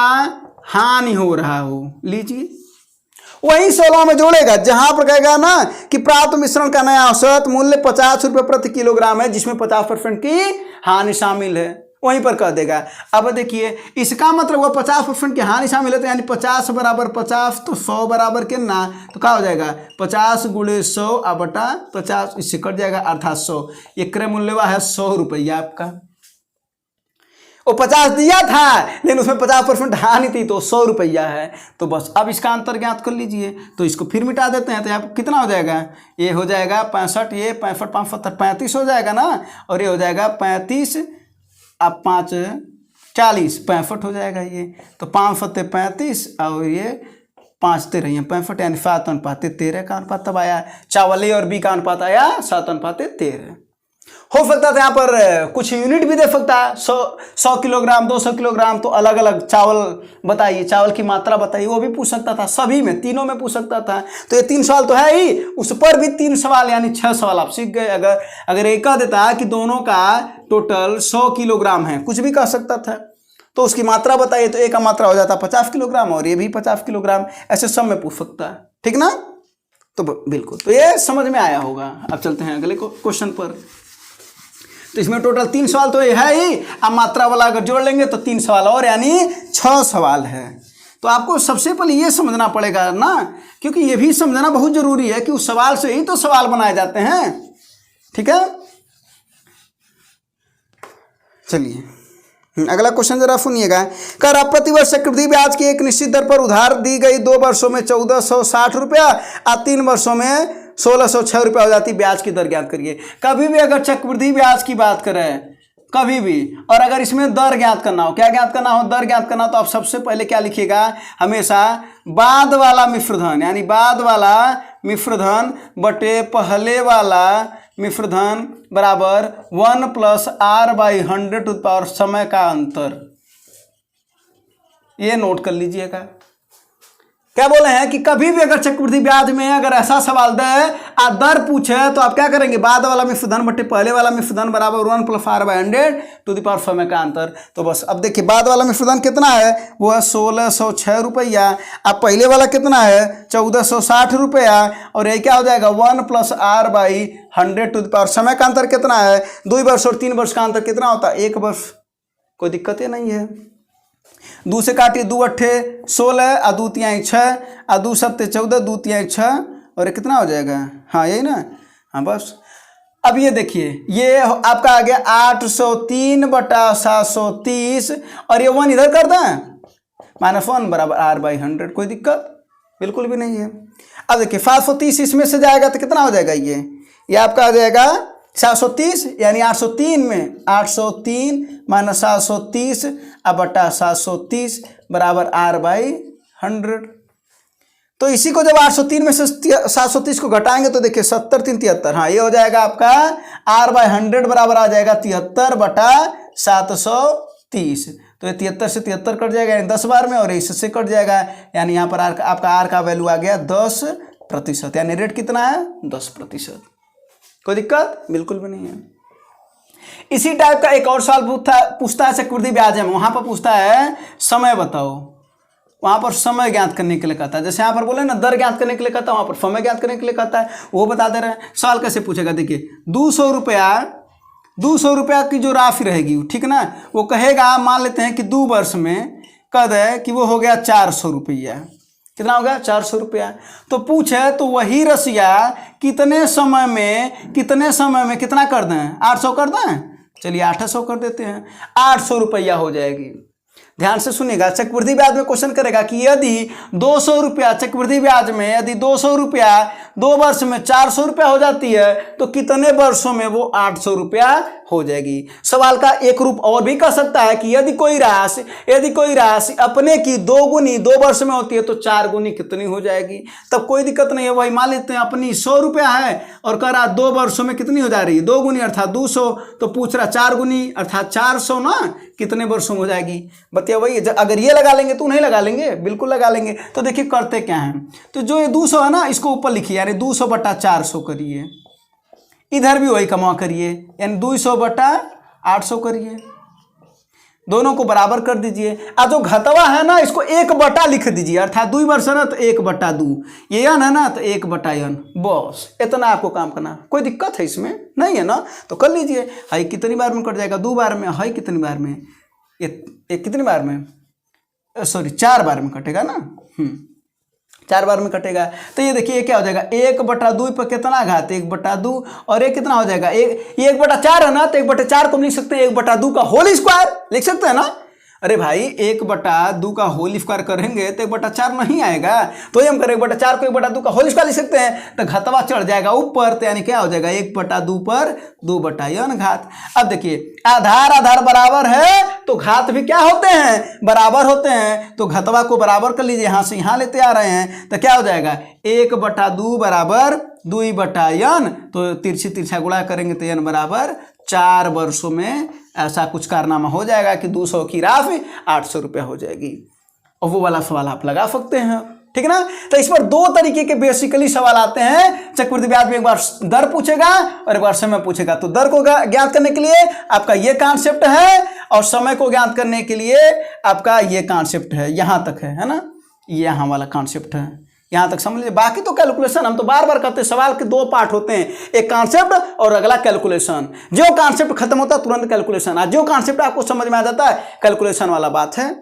हानि हो रहा हो, लीजिए वही 16 में जोड़ेगा जहां पर कहेगा ना कि प्राप्त मिश्रण का नया औसत मूल्य 50 रुपये प्रति किलोग्राम है जिसमें 50% की हानि शामिल है, वहीं पर कह देगा। अब देखिए इसका मतलब वो 50% की हानि शामिल है, तो यानी 50 बराबर 50 तो 100 बराबर कितना, तो क्या हो जाएगा 50 × 100 बटा 50, इससे कट जाएगा अर्थात 100। ये क्रय मूल्य हुआ है 100 रुपया आपका। वो 50 दिया था लेकिन उसमें 50% हानि थी तो 100 रुपया है। तो बस अब इसका अंतर ज्ञात कर लीजिए, तो इसको फिर मिटा देते हैं, तो यहाँ कितना हो जाएगा, ये हो जाएगा 65, ये 65 5 35 हो जाएगा ना, और ये हो जाएगा 35 अब 5 40 65 हो जाएगा ये। तो 5 × 35 और ये 5 × 13 65 यानी 7:13 का अनुपात तब आया। चावल ए और बी का अनुपात आया 7:13। हो सकता था यहाँ पर कुछ यूनिट भी दे सकता है, 100 किलोग्राम 200 किलोग्राम, तो अलग अलग चावल बताइए, चावल की मात्रा बताइए, वो भी पूछ सकता था, सभी में तीनों में पूछ सकता था। तो ये 3 सवाल तो है ही, उस पर भी 3 सवाल यानी 6 सवाल आप सीख गए। अगर एक कह देता कि दोनों का टोटल 100 किलोग्राम है, कुछ भी कह सकता था, तो उसकी मात्रा बताइए, तो ए का मात्रा हो जाता 50 किलोग्राम और ये भी 50 किलोग्राम, ऐसे सब में पूछ सकता है, ठीक ना। तो बिल्कुल, तो ये समझ में आया होगा। अब चलते हैं अगले क्वेश्चन पर। तो इसमें टोटल 3 सवाल तो ये है ही, अब मात्रा वाला अगर जोड़ लेंगे तो 3 सवाल और यानी 6 सवाल है। तो आपको सबसे पहले ये समझना पड़ेगा ना, क्योंकि ये भी समझना बहुत जरूरी है कि उस सवाल से ही तो सवाल बनाए जाते हैं, ठीक है। चलिए अगला क्वेश्चन जरा सुनिएगा। कर अब प्रतिवर्ष चक्रवृद्धि ब्याज की एक निश्चित दर पर उधार दी गई 2 वर्षों में 1460 रुपया और 3 वर्षों में 1606 रुपया हो जाती, ब्याज की दर ज्ञात करिए। कभी भी अगर चक्रवृद्धि ब्याज की बात करें, कभी भी, और अगर इसमें दर ज्ञात करना हो, क्या ज्ञात करना हो, दर ज्ञात करना, तो आप सबसे पहले क्या लिखिएगा, हमेशा बाद वाला मिश्रधन यानी बाद वाला मिश्रधन बटे पहले वाला मिश्रधन बराबर 1 + r/100 समय का अंतर। ये नोट कर लीजिएगा। क्या बोले हैं कि कभी भी अगर चक्रवृद्धि ब्याज में अगर ऐसा सवाल दे और दर पूछे तो आप क्या करेंगे, बाद वाला मिश्रधन बटे पहले वाला मिश्रधन बराबर 1 + r/100 समय का अंतर। तो बस अब देखिए बाद वाला मिश्रधन कितना है, वो है 1606 रुपया। अब पहले वाला कितना है 1460 रुपया, और ये क्या हो जाएगा 1 + r/100 समय का अंतर कितना है, 2 वर्ष और 3 वर्ष का अंतर कितना होता है 1 वर्ष। कोई दिक्कत ही नहीं है। 2 से काटिए, 2 × 8 16 और 2 × 3 6 और 2 × 7 14 2 × 3 6 और ये कितना हो जाएगा, हाँ यही ना, हाँ बस। अब ये देखिए ये आपका आ गया 803/730 और ये 1 इधर कर दें, -1 बराबर r/100। कोई दिक्कत बिल्कुल भी नहीं है। अब देखिए 730 इसमें से जाएगा तो कितना हो जाएगा, ये आपका आ जाएगा 730 यानी 803 में 803 - 730 बटा 730 बराबर r/100। तो इसी को जब 803 में से 730 को घटाएंगे तो देखिए 70 3 73, हाँ ये हो जाएगा आपका r/100 बराबर आ जाएगा 73/730। तो ये 73 से 73 कट जाएगा यानी 10 बार में, और इससे कट जाएगा यानी यहाँ पर आपका आर का वैल्यू आ गया 10%, यानी रेट कितना है 10%। कोई दिक्कत बिल्कुल भी नहीं है। इसी टाइप का एक और सवाल पूछता है चक्रवृद्धि ब्याज में, वहां पर पूछता है समय बताओ, वहां पर समय ज्ञात करने के लिए कहता है। जैसे यहाँ पर बोले ना दर ज्ञात करने के लिए कहता है, वहां पर समय ज्ञात करने के लिए कहता है, वो बता दे रहे हैं। सवाल कैसे पूछेगा, देखिए 200 रुपया की जो राशि रहेगी, ठीक ना, वो कहेगा मान लेते हैं कि 2 वर्ष में कह दे कि वो हो गया 400 रुपया। कितना होगा 400 रुपया। तो पूछे तो वही रसिया कितने समय में कितना कर दें, 800 कर दें, चलिए 800 कर देते हैं, 800 रुपया हो जाएगी। ध्यान से सुनिएगा, चक्रवृद्धि ब्याज में क्वेश्चन करेगा कि यदि 200 रुपया चक्रवृद्धि ब्याज में यदि 200 रुपया 2 वर्ष में 400 रुपया हो जाती है तो कितने वर्षों में वो 800 रुपया हो जाएगी। सवाल का एक रूप और भी कर सकता है कि यदि कोई राशि अपने की 2 गुनी 2 वर्ष में होती है तो 4 गुनी कितनी हो जाएगी। तब कोई दिक्कत नहीं है, वही मान लेते हैं अपनी 100 रुपया है और कह रहा 2 वर्षों में कितनी हो जा रही है 2 गुनी अर्थात 200, तो पूछ रहा 4 गुनी अर्थात 400 ना कितने वर्षों में हो जाएगी। बतिया वही, अगर ये लगा लेंगे तो नहीं लगा लेंगे, बिल्कुल लगा लेंगे। तो देखिए करते क्या हैं, तो जो ये 200 है ना इसको ऊपर लिखिए, यानी 200 बटा 400 करिए, इधर भी वही कमा करिए, यानी 200 बटा 800 करिए, दोनों को बराबर कर दीजिए। और जो घतवा है ना इसको 1 बटा लिख दीजिए, अर्थात 2 वर्ष है ना तो 1 बटा 2, ये n है ना तो 1 बटा n, बस इतना आपको काम करना। कोई दिक्कत है इसमें नहीं है ना, तो कर लीजिए। हाई कितनी बार में कट जाएगा 2 बार में, हाई कितनी बार में ये कितनी बार में, सॉरी 4 बार में कटेगा ना, 4 बार में कटेगा। तो ये देखिए क्या हो जाएगा 1 बटा 2 पर कितना घात 1 बटा 2, और ये कितना हो जाएगा 1 बटा 4 है ना, तो 1 बटा 4 को लिख सकते हैं 1 बटा 2 का होल स्क्वायर लिख सकते हैं ना। अरे भाई 1 बटा 2 का होल स्क्वायर करेंगे तो 1 बटा 4 नहीं आएगा, तो ये हम करें 1 बटा 4 को 1 बटा 2 का होल स्क्वायर लिख सकते हैं, तो घतवा चढ़ जाएगा ऊपर, तो यानी क्या हो जाएगा 1 बटा 2 पर 2 बटा n घात। अब देखिए आधार बराबर है तो घात भी क्या होते हैं बराबर होते हैं, तो घतवा को बराबर कर लीजिए, यहाँ से यहाँ लेते आ रहे हैं, तो क्या हो जाएगा 1 बटा 2 बराबर 2 बटा n, तो तिरछा गुणा करेंगे तो n बराबर 4 वर्षों में ऐसा कुछ कारनामा हो जाएगा कि 200 की राशि 800 रुपया हो जाएगी। और वो वाला सवाल आप लगा सकते हैं, ठीक है ना। तो इस पर 2 तरीके के बेसिकली सवाल आते हैं। चक्रवृद्धि ब्याज में एक बार दर पूछेगा और एक बार समय पूछेगा। तो दर को ज्ञात करने के लिए आपका ये कॉन्सेप्ट है और समय को ज्ञात करने के लिए आपका ये कॉन्सेप्ट है, यहाँ तक है ना, ये यहाँ वाला कॉन्सेप्ट है, यहाँ तक समझ लीजिए। बाकी तो कैलकुलेशन हम तो बार बार कहते हैं, सवाल के 2 पार्ट होते हैं, एक कॉन्सेप्ट और अगला कैलकुलेशन। जो कॉन्सेप्ट खत्म होता है तुरंत कैलकुलेशन, जो कॉन्सेप्ट आपको समझ में आ जाता है कैलकुलेशन वाला बात है,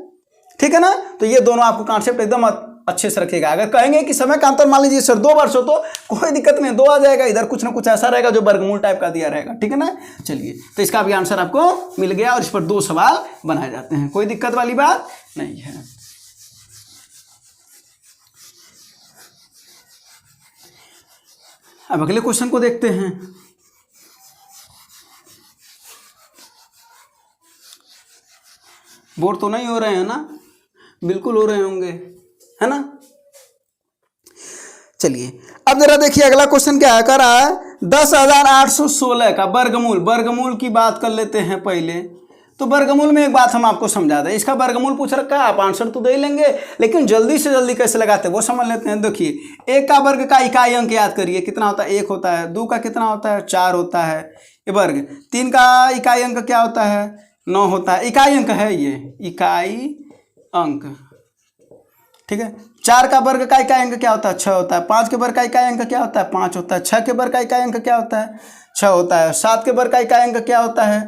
ठीक है ना। तो ये दोनों आपको कॉन्सेप्ट एकदम अच्छे से रखिएगा। अगर कहेंगे कि समय का अंतर मान लीजिए सर 2 वर्ष हो तो कोई दिक्कत नहीं, 2 आ जाएगा, इधर कुछ ना कुछ ऐसा रहेगा जो वर्गमूल टाइप का दिया रहेगा, ठीक है ना। चलिए तो इसका भी आंसर आपको मिल गया और इस पर 2 सवाल बनाए जाते हैं, कोई दिक्कत वाली बात नहीं है। अब अगले क्वेश्चन को देखते हैं। बोर तो नहीं हो रहे हैं ना, बिल्कुल हो रहे होंगे, है ना। चलिए अब जरा देखिए अगला क्वेश्चन क्या है, कर रहा है 10,816 का वर्गमूल की बात कर लेते हैं पहले। तो वर्गमूल में एक बात हम आपको समझा दें, इसका वर्गमूल पूछ रखा है, आप आंसर तो दे ही लेंगे लेकिन जल्दी से जल्दी कैसे लगाते हैं वो समझ लेते हैं। देखिए 1 का वर्ग का इकाई अंक याद करिए, कितना होता है 1 होता है, 2 का कितना होता है 4 होता है ये वर्ग, 3 का इकाई अंक क्या होता है 9 होता है, इकाई अंक है ये इकाई अंक, ठीक है। 4 का वर्ग का इकाई अंक क्या होता है 6 होता है, 5 के वर्ग का इकाई अंक क्या होता है 5 होता है, 6 के वर्ग का इकाई अंक क्या होता है 6 होता है, 7 के वर्ग का इकाई अंक क्या होता है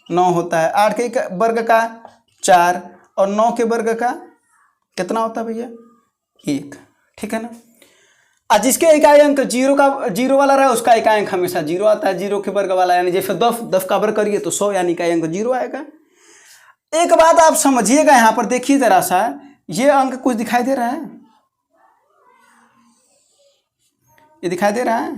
9 होता है, 8 के वर्ग का 4 और 9 के वर्ग का कितना होता है भैया 1, ठीक है ना। आज जिसके इकाई अंक 0 वाला रहा उसका इकाई अंक हमेशा 0 आता है, 0 के वर्ग वाला, यानी जैसे 10 का वर्ग करिए तो 100 यानी इकाई अंक 0 आएगा। एक बात आप समझिएगा, यहाँ पर देखिए जरा सा, ये अंक कुछ दिखाई दे रहा है, ये दिखाई दे रहा है,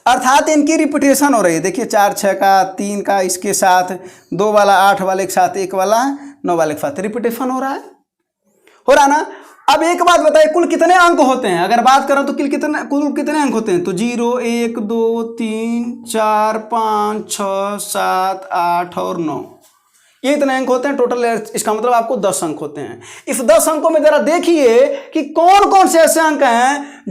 अर्थात इनकी रिपीटेशन हो रही है। देखिए 4 6 का, 3 का इसके साथ, 2 वाला 8 वाले के साथ, 1 वाला 9 वाले के साथ रिपीटेशन हो रहा है ना। अब एक बात बताइए कुल कितने अंक होते हैं, अगर बात करें तो कुल कितने अंक होते हैं, तो 0 1 2 3 4 5 6 7 8 और 9, ये इतने अंक होते हैं टोटल। इसका मतलब आपको 10 अंक होते हैं। इस 10 अंकों में जरा देखिए कि कौन कौन से ऐसे अंक हैं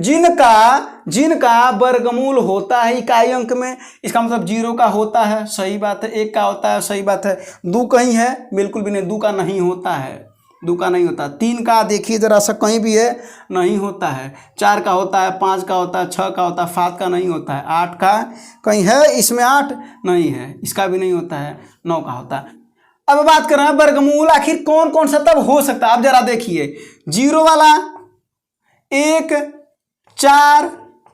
जिनका वर्गमूल होता है इकाई अंक में। इसका मतलब 0 का होता है, सही बात है, 1 का होता है, सही बात है, 2 कहीं है, बिल्कुल भी नहीं, 2 का नहीं होता है, 2 का नहीं होता, 3 का देखिए जरा सा कहीं भी है नहीं होता है, 4 का होता है, 5 का होता है, 6 का होता है, 7 का नहीं होता है, 8 का कहीं है, इसमें 8 नहीं है, इसका भी नहीं होता है, 9 का होता है। अब बात कर रहे हैं वर्गमूल आखिर कौन कौन सा तब हो सकता है। आप जरा देखिए 0 वाला 1 4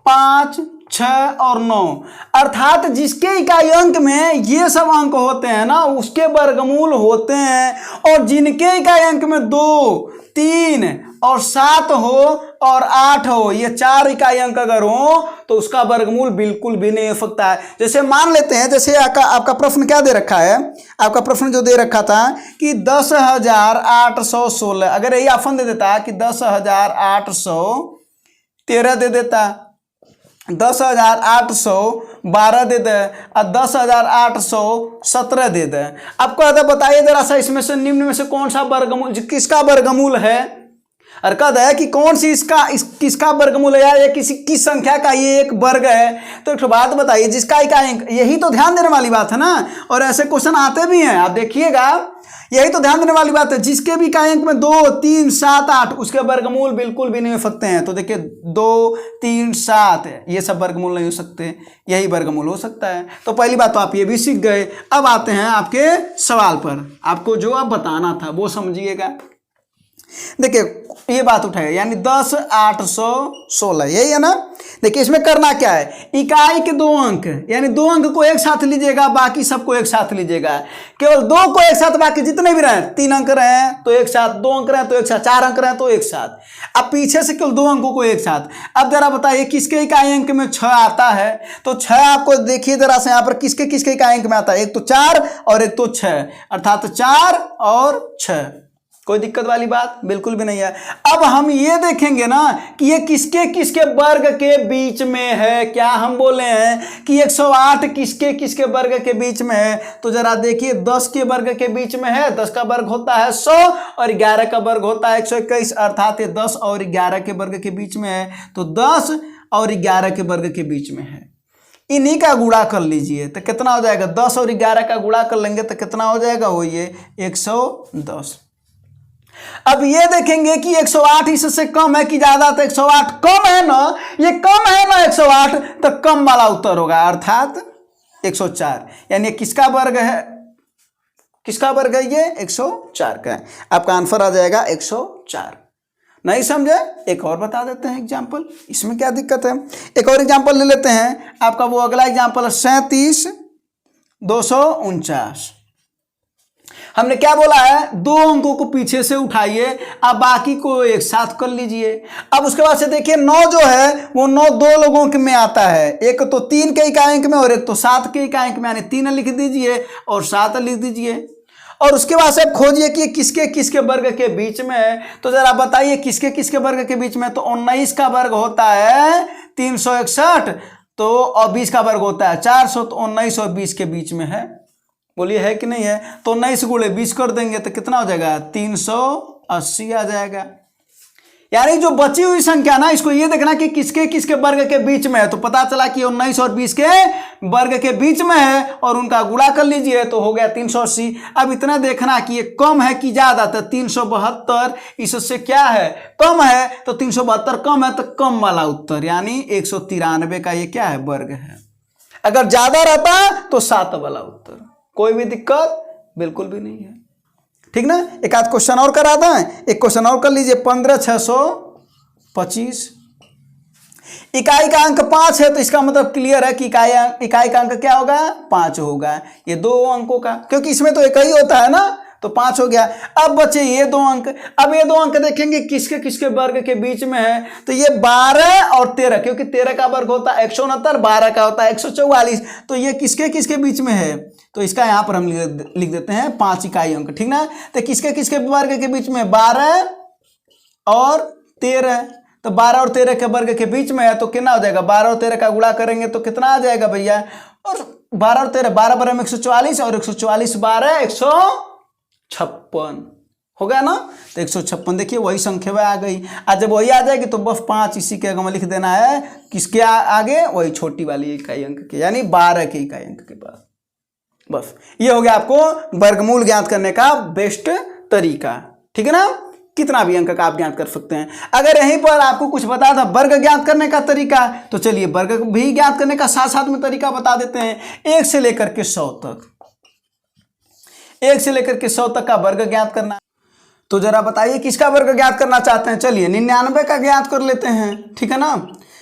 5 6 और 9, अर्थात जिसके इकाई अंक में ये सब अंक होते हैं ना उसके वर्गमूल होते हैं, और जिनके इकाई अंक में 2, 3 और 7 हो और 8 हो, ये 4 इकाई अंक अगर हो तो उसका वर्गमूल बिल्कुल भी नहीं हो सकता है। जैसे मान लेते हैं, जैसे आपका प्रश्न क्या दे रखा है, आपका प्रश्न जो दे रखा था कि 10,816, अगर यही ऑप्शन दे देता कि 10,813 दे देता, 10,812 दे दे और 10,817 दे दे, आपको आता बताइए जरा सा इसमें से निम्न में से कौन सा वर्गमूल किसका वर्गमूल है, और कहता है कि कौन सी किसका वर्गमूल है, या ये किस संख्या का ये एक वर्ग है। तो एक बात बताइए, जिसका इकाई अंक, यही तो ध्यान देने वाली बात है ना, और ऐसे क्वेश्चन आते भी हैं, आप देखिएगा, यही तो ध्यान देने वाली बात है। जिसके भी इकाई अंक में 2, 3, 7, 8 उसके वर्गमूल बिल्कुल भी नहीं हो सकते हैं। तो देखिए 2, 3, 7 ये सब वर्गमूल नहीं हो सकते, यही वर्गमूल हो सकता है। तो पहली बात तो आप ये भी सीख गए। अब आते हैं आपके सवाल पर, आपको जो अब बताना था वो समझिएगा। देखिए ये बात उठाए, यानी 10,816 यही है ना। देखिए इसमें करना क्या है, इकाई के 2 अंक, यानी 2 अंक को एक साथ लीजिएगा, बाकी सबको एक साथ लीजिएगा। केवल 2 को एक साथ, बाकी जितने भी रहे, 3 अंक रहे तो एक साथ, 2 अंक रहे तो एक साथ, 4 अंक रहे तो एक साथ। अब पीछे से केवल 2 अंकों को एक साथ। अब जरा बताइए किसके इकाई अंक में 6 आता है, तो 6 आपको देखिए जरा से यहाँ पर किसके किसके इकाई अंक में आता है, एक तो 4 और एक तो 6, अर्थात 4 और 6। कोई दिक्कत वाली बात बिल्कुल भी नहीं है। अब हम ये देखेंगे ना कि ये किसके किसके वर्ग के बीच में है। क्या हम बोले हैं कि 108 किसके किसके वर्ग के बीच में है, तो जरा देखिए 10 के वर्ग के बीच में है, 10 का वर्ग होता है 100 और 11 का वर्ग होता है 121, अर्थात ये 10 और 11 के वर्ग के बीच में है। तो 10 और 11 के वर्ग के बीच में है, इन्हीं का गुणा कर लीजिए तो कितना हो जाएगा, 10 और 11 का गुणा कर लेंगे तो कितना हो जाएगा, वो ये 110। अब ये देखेंगे कि 108 इससे कम है कि ज्यादा, तो 108 कम है ना, ये कम है ना 108, तो कम वाला उत्तर होगा, अर्थात 104। यानी किसका वर्ग है, किसका वर्ग है ये 104 का है। आपका आंसर आ जाएगा 104। नहीं समझे, एक और बता देते हैं एग्जाम्पल, इसमें क्या दिक्कत है। एक और एग्जाम्पल ले लेते हैं, आपका वो अगला एग्जाम्पल है 37,249। हमने क्या बोला है, 2 अंकों को पीछे से उठाइए, अब बाकी को एक साथ कर लीजिए। अब उसके बाद से देखिए 9 जो है वो 9 2 लोगों के में आता है, एक तो 3 के इकाई अंक में और एक तो 7 के इकाई अंक में, यानी 3 लिख दीजिए और 7 लिख दीजिए। और उसके बाद से खोजिए कि किसके किसके वर्ग के बीच में है। तो जरा बताइए किसके किसके वर्ग के बीच में, तो 19 का वर्ग होता है 361, तो और 20 का वर्ग होता है 400, तो 19 और 20 के बीच में है। बोलिए है कि नहीं है। तो 19 गुणे 20 कर देंगे तो कितना हो जाएगा, 380 आ जाएगा। यानी जो बची हुई संख्या ना, इसको ये देखना कि किसके किसके वर्ग के बीच में है। तो पता चला कि 19 और 20 के वर्ग के बीच में है और उनका गुणा कर लीजिए तो हो गया 380। अब इतना देखना कि ये कम है कि ज्यादा, तो 372 इससे क्या है, कम है, तो 372 कम है तो कम वाला उत्तर, यानी 193 का ये क्या है, वर्ग है। अगर ज्यादा रहता तो 7 वाला उत्तर। कोई भी दिक्कत बिल्कुल भी नहीं है, ठीक ना। एक आध क्वेश्चन और करा दें, एक क्वेश्चन और कर लीजिए। 15,625, इकाई का अंक 5 है, तो इसका मतलब क्लियर है कि इकाई का अंक क्या होगा, 5 होगा। ये 2 अंकों का, क्योंकि इसमें तो एक ही होता है ना, तो 5 हो गया। अब बचे ये 2 अंक। अब ये 2 अंक देखेंगे किसके किसके वर्ग के बीच में है, तो ये 12 और 13, क्योंकि 13 का वर्ग होता है 169, 12 का होता है 144, तो ये किसके किसके बीच में है। तो इसका यहाँ पर हम लिख देते हैं 5 इकाई अंक, ठीक ना। तो किसके किसके वर्ग के बीच में, 12 और 13, तो 12 और 13 के वर्ग के बीच में है, तो कितना हो जाएगा, 12 और 13 का गुणा करेंगे तो कितना आ जाएगा भैया, और 12 और 13, 12 12 में 144 और 144 12 156 हो गया ना। तो 156 देखिए वही संख्या में आ गई। आज जब वही आ जाएगी तो बस 5 इसी के आगे में लिख देना है, किसके आगे, वही छोटी वाली इकाई अंक के, यानी 12 के इकाई अंक के बाद। बस ये हो गया आपको वर्गमूल ज्ञात करने का बेस्ट तरीका, ठीक है ना। कितना भी अंक का आप ज्ञात कर सकते हैं। अगर यहीं पर आपको कुछ बता था वर्ग ज्ञात करने का तरीका, तो चलिए वर्ग भी ज्ञात करने का साथ साथ में तरीका बता देते हैं। 1 से लेकर के 100 तक, 1 से लेकर के 100 तक का वर्ग ज्ञात करना। तो जरा बताइए किसका वर्ग ज्ञात करना चाहते हैं। चलिए 99 का ज्ञात कर लेते हैं, ठीक है ना।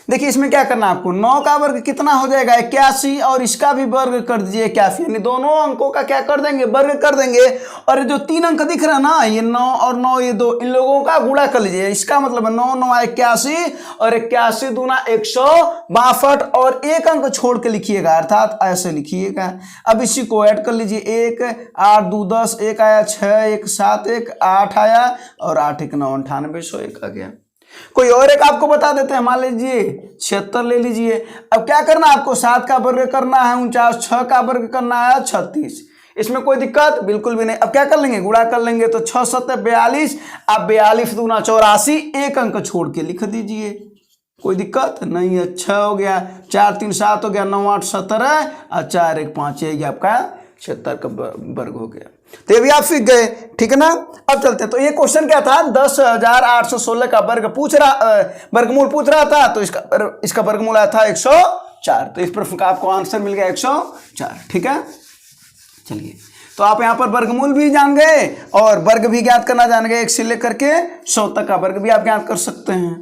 देखिए इसमें क्या करना है आपको, 9 का वर्ग कितना हो जाएगा 81, और इसका भी वर्ग कर दीजिए 81, यानी दोनों अंकों का क्या कर देंगे, वर्ग कर देंगे। और जो 3 अंक दिख रहा है ना, ये 9 और 9 ये 2, इन लोगों का गुणा कर लीजिए। इसका मतलब है 9 9 81 और 81 दूना 162, और एक अंक छोड़ के लिखिएगा, अर्थात ऐसे लिखिएगा। अब इसी को ऐड कर लीजिए, 1 8 2 10, 1 आया 6 1 7 1 8 आया, और 8 1 9 98, 101 आ गया। कोई और एक आपको बता देते हैं, मान लीजिए 76 ले लीजिए। अब क्या करना है आपको, 7 का वर्ग करना है 49, 6 का वर्ग करना है 36। इसमें कोई दिक्कत बिल्कुल भी नहीं। अब क्या कर लेंगे, गुणा कर लेंगे, तो 6 7 42, अब 42 दूना 84, एक अंक छोड़ के लिख दीजिए, कोई दिक्कत नहीं है। 6 हो गया, 4 3 7 हो गया, 9 8 17, और 4 1 5, यही आपका 76 का वर्ग हो गया। तो ये भी आप सीख गए, ठीक है ना। अब चलते हैं, तो ये क्वेश्चन क्या था, 10,816 का वर्ग पूछ रहा, वर्गमूल पूछ रहा था, तो इसका वर्गमूल आया था 104। तो इस प्रश्न का आपको आंसर मिल गया 104, ठीक है। चलिए, तो आप यहाँ पर वर्गमूल भी जान गए और वर्ग भी ज्ञात करना जान गए, 1 से लेकर के 100 तक का वर्ग भी आप ज्ञात कर सकते हैं।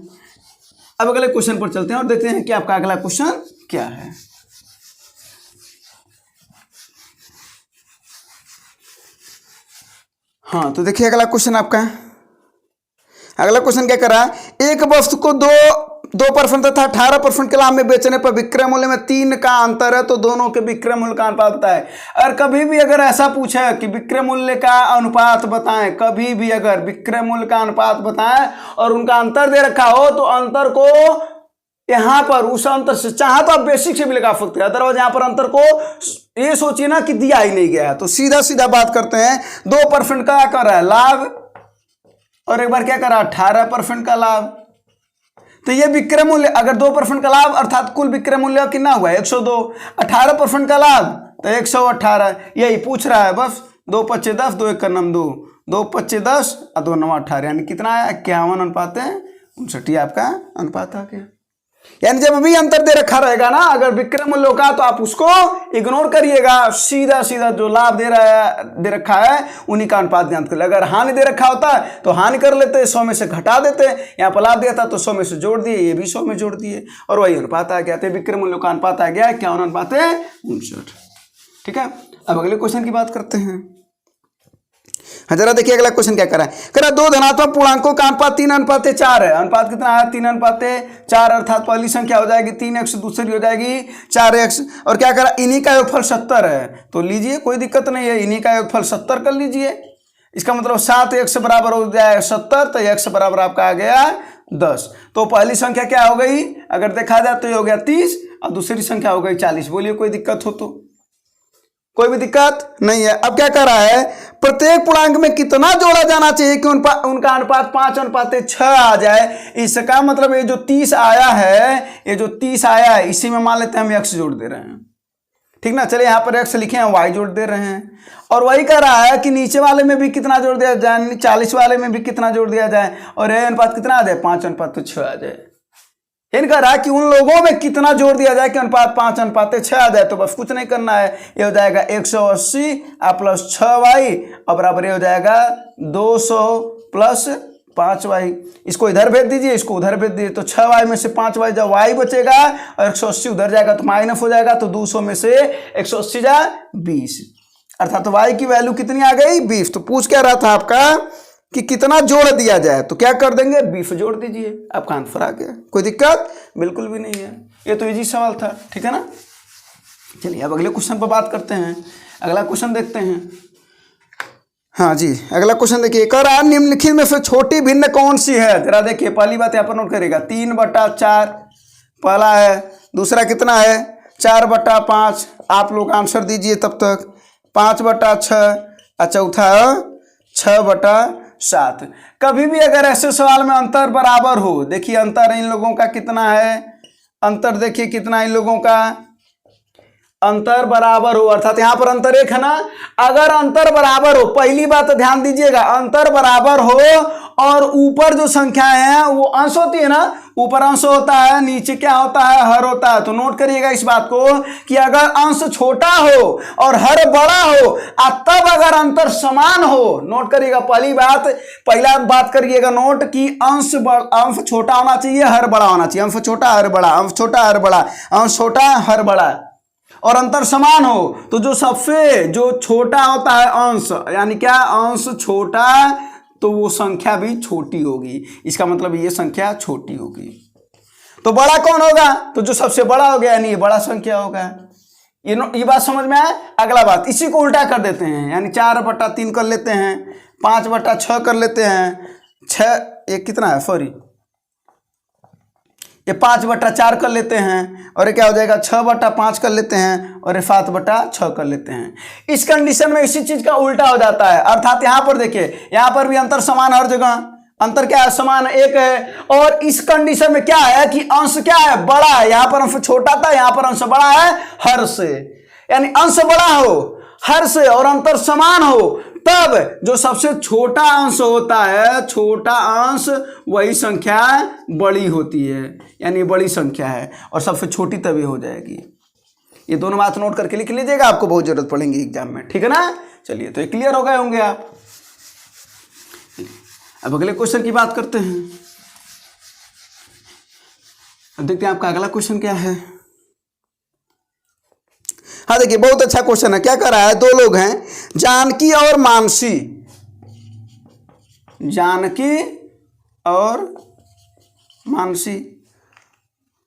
अब अगले क्वेश्चन पर चलते हैं और देखते हैं कि आपका अगला क्वेश्चन क्या है। हाँ, तो देखिए अगला क्वेश्चन आपका, अगला क्वेश्चन क्या कर रहा है, एक वस्तु को 2% तथा 18% के लाभ में बेचने पर विक्रय मूल्य में 3 का अंतर है, तो दोनों के विक्रय मूल्य का अनुपात बताएं। और कभी भी अगर ऐसा पूछे कि विक्रय मूल्य का अनुपात बताएं, कभी भी अगर विक्रय मूल्य का अनुपात बताएं और उनका अंतर दे रखा हो, तो अंतर को यहाँ पर उस अंतर से चाहे तो आप बेसिक से भी लगा सकते हैं, अदरवाइज यहाँ पर अंतर को ये सोचिए ना कि दिया ही नहीं गया है। तो सीधा सीधा बात करते हैं, 2% का कर रहा है लाभ, और एक बार क्या कर रहा है 18% का लाभ। तो ये विक्रय मूल्य, अगर 2% का लाभ अर्थात कुल विक्रय मूल्य कितना हुआ 102, 18% का लाभ तो 118, यही पूछ रहा है बस। 2 5 10, 2 1 9 2, 2 5 10 और 2 9 18, यानी कितना है 51:59 आपका अनुपात आ गया। यानी जब भी अंतर दे रखा रहेगा ना अगर विक्रय मूल्यों का, तो आप उसको इग्नोर करिएगा, सीधा सीधा जो लाभ दे रखा है उन्हीं का अनुपात ज्ञात कर ले। अगर हानि दे रखा होता है तो हानि कर लेते, 100 में से घटा देते, यहाँ पर लाभ दिया था तो 100 में से जोड़ दिए, ये भी 100 में जोड़ दिए, और वही अनुपात आ गया। तो विक्रय मूल्यों का अनुपात आ गया 51:59, ठीक है। अब अगले क्वेश्चन की बात करते हैं। हाँ, जरा देखिए अगला क्वेश्चन क्या करा है, करा 2 धनात्मक पूर्णांकों का अनुपात 3:4 है। अनुपात कितना है 3:4, अर्थात पहली संख्या हो जाएगी 3x, दूसरी हो जाएगी 4x, और क्या करा इन्हीं का योगफल 70 है। तो लीजिए, कोई दिक्कत नहीं है, इन्हीं का योगफल 70 कर लीजिए। इसका मतलब 7x बराबर हो जाएगा 70, तो x बराबर आपका आ गया 10। तो पहली संख्या क्या हो गई, अगर देखा जाए तो ये हो गया 30, और दूसरी संख्या हो गई 40। बोलिए कोई दिक्कत हो तो, कोई भी दिक्कत नहीं है। अब क्या कर रहा है, प्रत्येक पूर्णांक में कितना जोड़ा जाना चाहिए कि उनका अनुपात 5:6 आ जाए। इसका मतलब ये जो 30 आया है, ये जो 30 आया है, इसी में मान लेते हैं हम x जोड़ दे रहे हैं, ठीक ना। चलिए यहाँ पर x लिखे हैं, y जोड़ दे रहे हैं, और वही कह रहा है कि नीचे वाले में भी कितना जोड़ दिया जाए, 40 वाले में भी कितना जोड़ दिया जाए, और ये अनुपात कितना आ जाए 5:6 आ जाए। इनका रहा कि उन लोगों में कितना जोड़ दिया जाए कि अनुपात 5:6 आ जाए। तो बस कुछ नहीं करना है, ये हो जाएगा 180 प्लस 6y, और बराबर ये हो जाएगा 200 प्लस 5y। इसको इधर भेज दीजिए, इसको उधर भेज दीजिए, तो 6y में से 5y जब y बचेगा और 180 उधर जाएगा तो माइनस हो जाएगा, तो 200 में से 180 जा 20, अर्थात तो y की वैल्यू कितनी आ गई 20। तो पूछ क्या रहा था आपका कि कितना जोड़ दिया जाए, तो क्या कर देंगे 20 जोड़ दीजिए, आपका आंसर आ गया। कोई दिक्कत बिल्कुल भी नहीं है, ये तो इजी सवाल था, ठीक है ना। चलिए अब अगले क्वेश्चन पर बात करते हैं। अगला क्वेश्चन देखते हैं। हाँ जी, अगला क्वेश्चन देखिए, कह रहा निम्नलिखित में से छोटी भिन्न कौन सी है। जरा देखिए, पहली बात यहाँ पर नोट करेगा, 3/4 पहला है, दूसरा कितना है 4/5, आप लोग आंसर दीजिए तब तक, 5/6, और चौथा 6/7। कभी भी अगर ऐसे सवाल में अंतर बराबर हो, देखिए अंतर इन लोगों का कितना है, अंतर देखिए कितना इन लोगों का, अंतर बराबर हो, अर्थात यहाँ पर अंतर 1 है ना। अगर अंतर बराबर हो, पहली बात ध्यान दीजिएगा, अंतर बराबर हो और ऊपर जो संख्याएं हैं वो अंश होती है ना, ऊपर अंश होता है, नीचे क्या होता है, हर होता है। तो नोट करिएगा इस बात को कि अगर अंश छोटा हो और हर बड़ा हो तब अगर अंतर समान हो, नोट करिएगा पहला बात करिएगा नोट कि अंश छोटा होना चाहिए, हर बड़ा होना चाहिए। अंश छोटा हर बड़ा, अंश छोटा हर बड़ा, अंश छोटा हर बड़ा और अंतर समान हो। तो जो छोटा होता है अंश, यानी क्या, अंश छोटा, तो वो संख्या भी छोटी होगी। इसका मतलब ये संख्या छोटी होगी। तो बड़ा कौन होगा, तो जो सबसे बड़ा हो गया, यानी ये बड़ा संख्या होगा। ये बात समझ में आए। अगला बात, इसी को उल्टा कर देते हैं, यानी 4/3 कर लेते हैं, 5/6 कर लेते हैं, 6 ये कितना है, सॉरी ये 5/4 कर लेते हैं, और ये क्या हो जाएगा 6/5 कर लेते हैं, और ये 7/6 कर लेते हैं। इस कंडीशन में इसी चीज का उल्टा हो जाता है। अर्थात यहां पर देखिए, यहां पर भी अंतर समान, हर जगह अंतर क्या है, समान, 1 है। और इस कंडीशन में क्या है कि अंश क्या है, बड़ा है। यहां पर अंश छोटा था, यहां पर अंश बड़ा है हर से, यानी अंश बड़ा हो हर से और अंतर समान हो, तब जो सबसे छोटा अंश होता है, छोटा अंश, वही संख्या बड़ी होती है, यानी बड़ी संख्या है, और सबसे छोटी तभी हो जाएगी। ये दोनों बात नोट करके लिख लीजिएगा, आपको बहुत जरूरत पड़ेगी एग्जाम में, ठीक है ना। चलिए, तो ये क्लियर हो गए होंगे आप। अब अगले क्वेश्चन की बात करते हैं। अब देखते हैं आपका अगला क्वेश्चन क्या है। हाँ देखिए, बहुत अच्छा क्वेश्चन है। क्या कर रहा है, 2 लोग हैं, जानकी और मानसी, जानकी और मानसी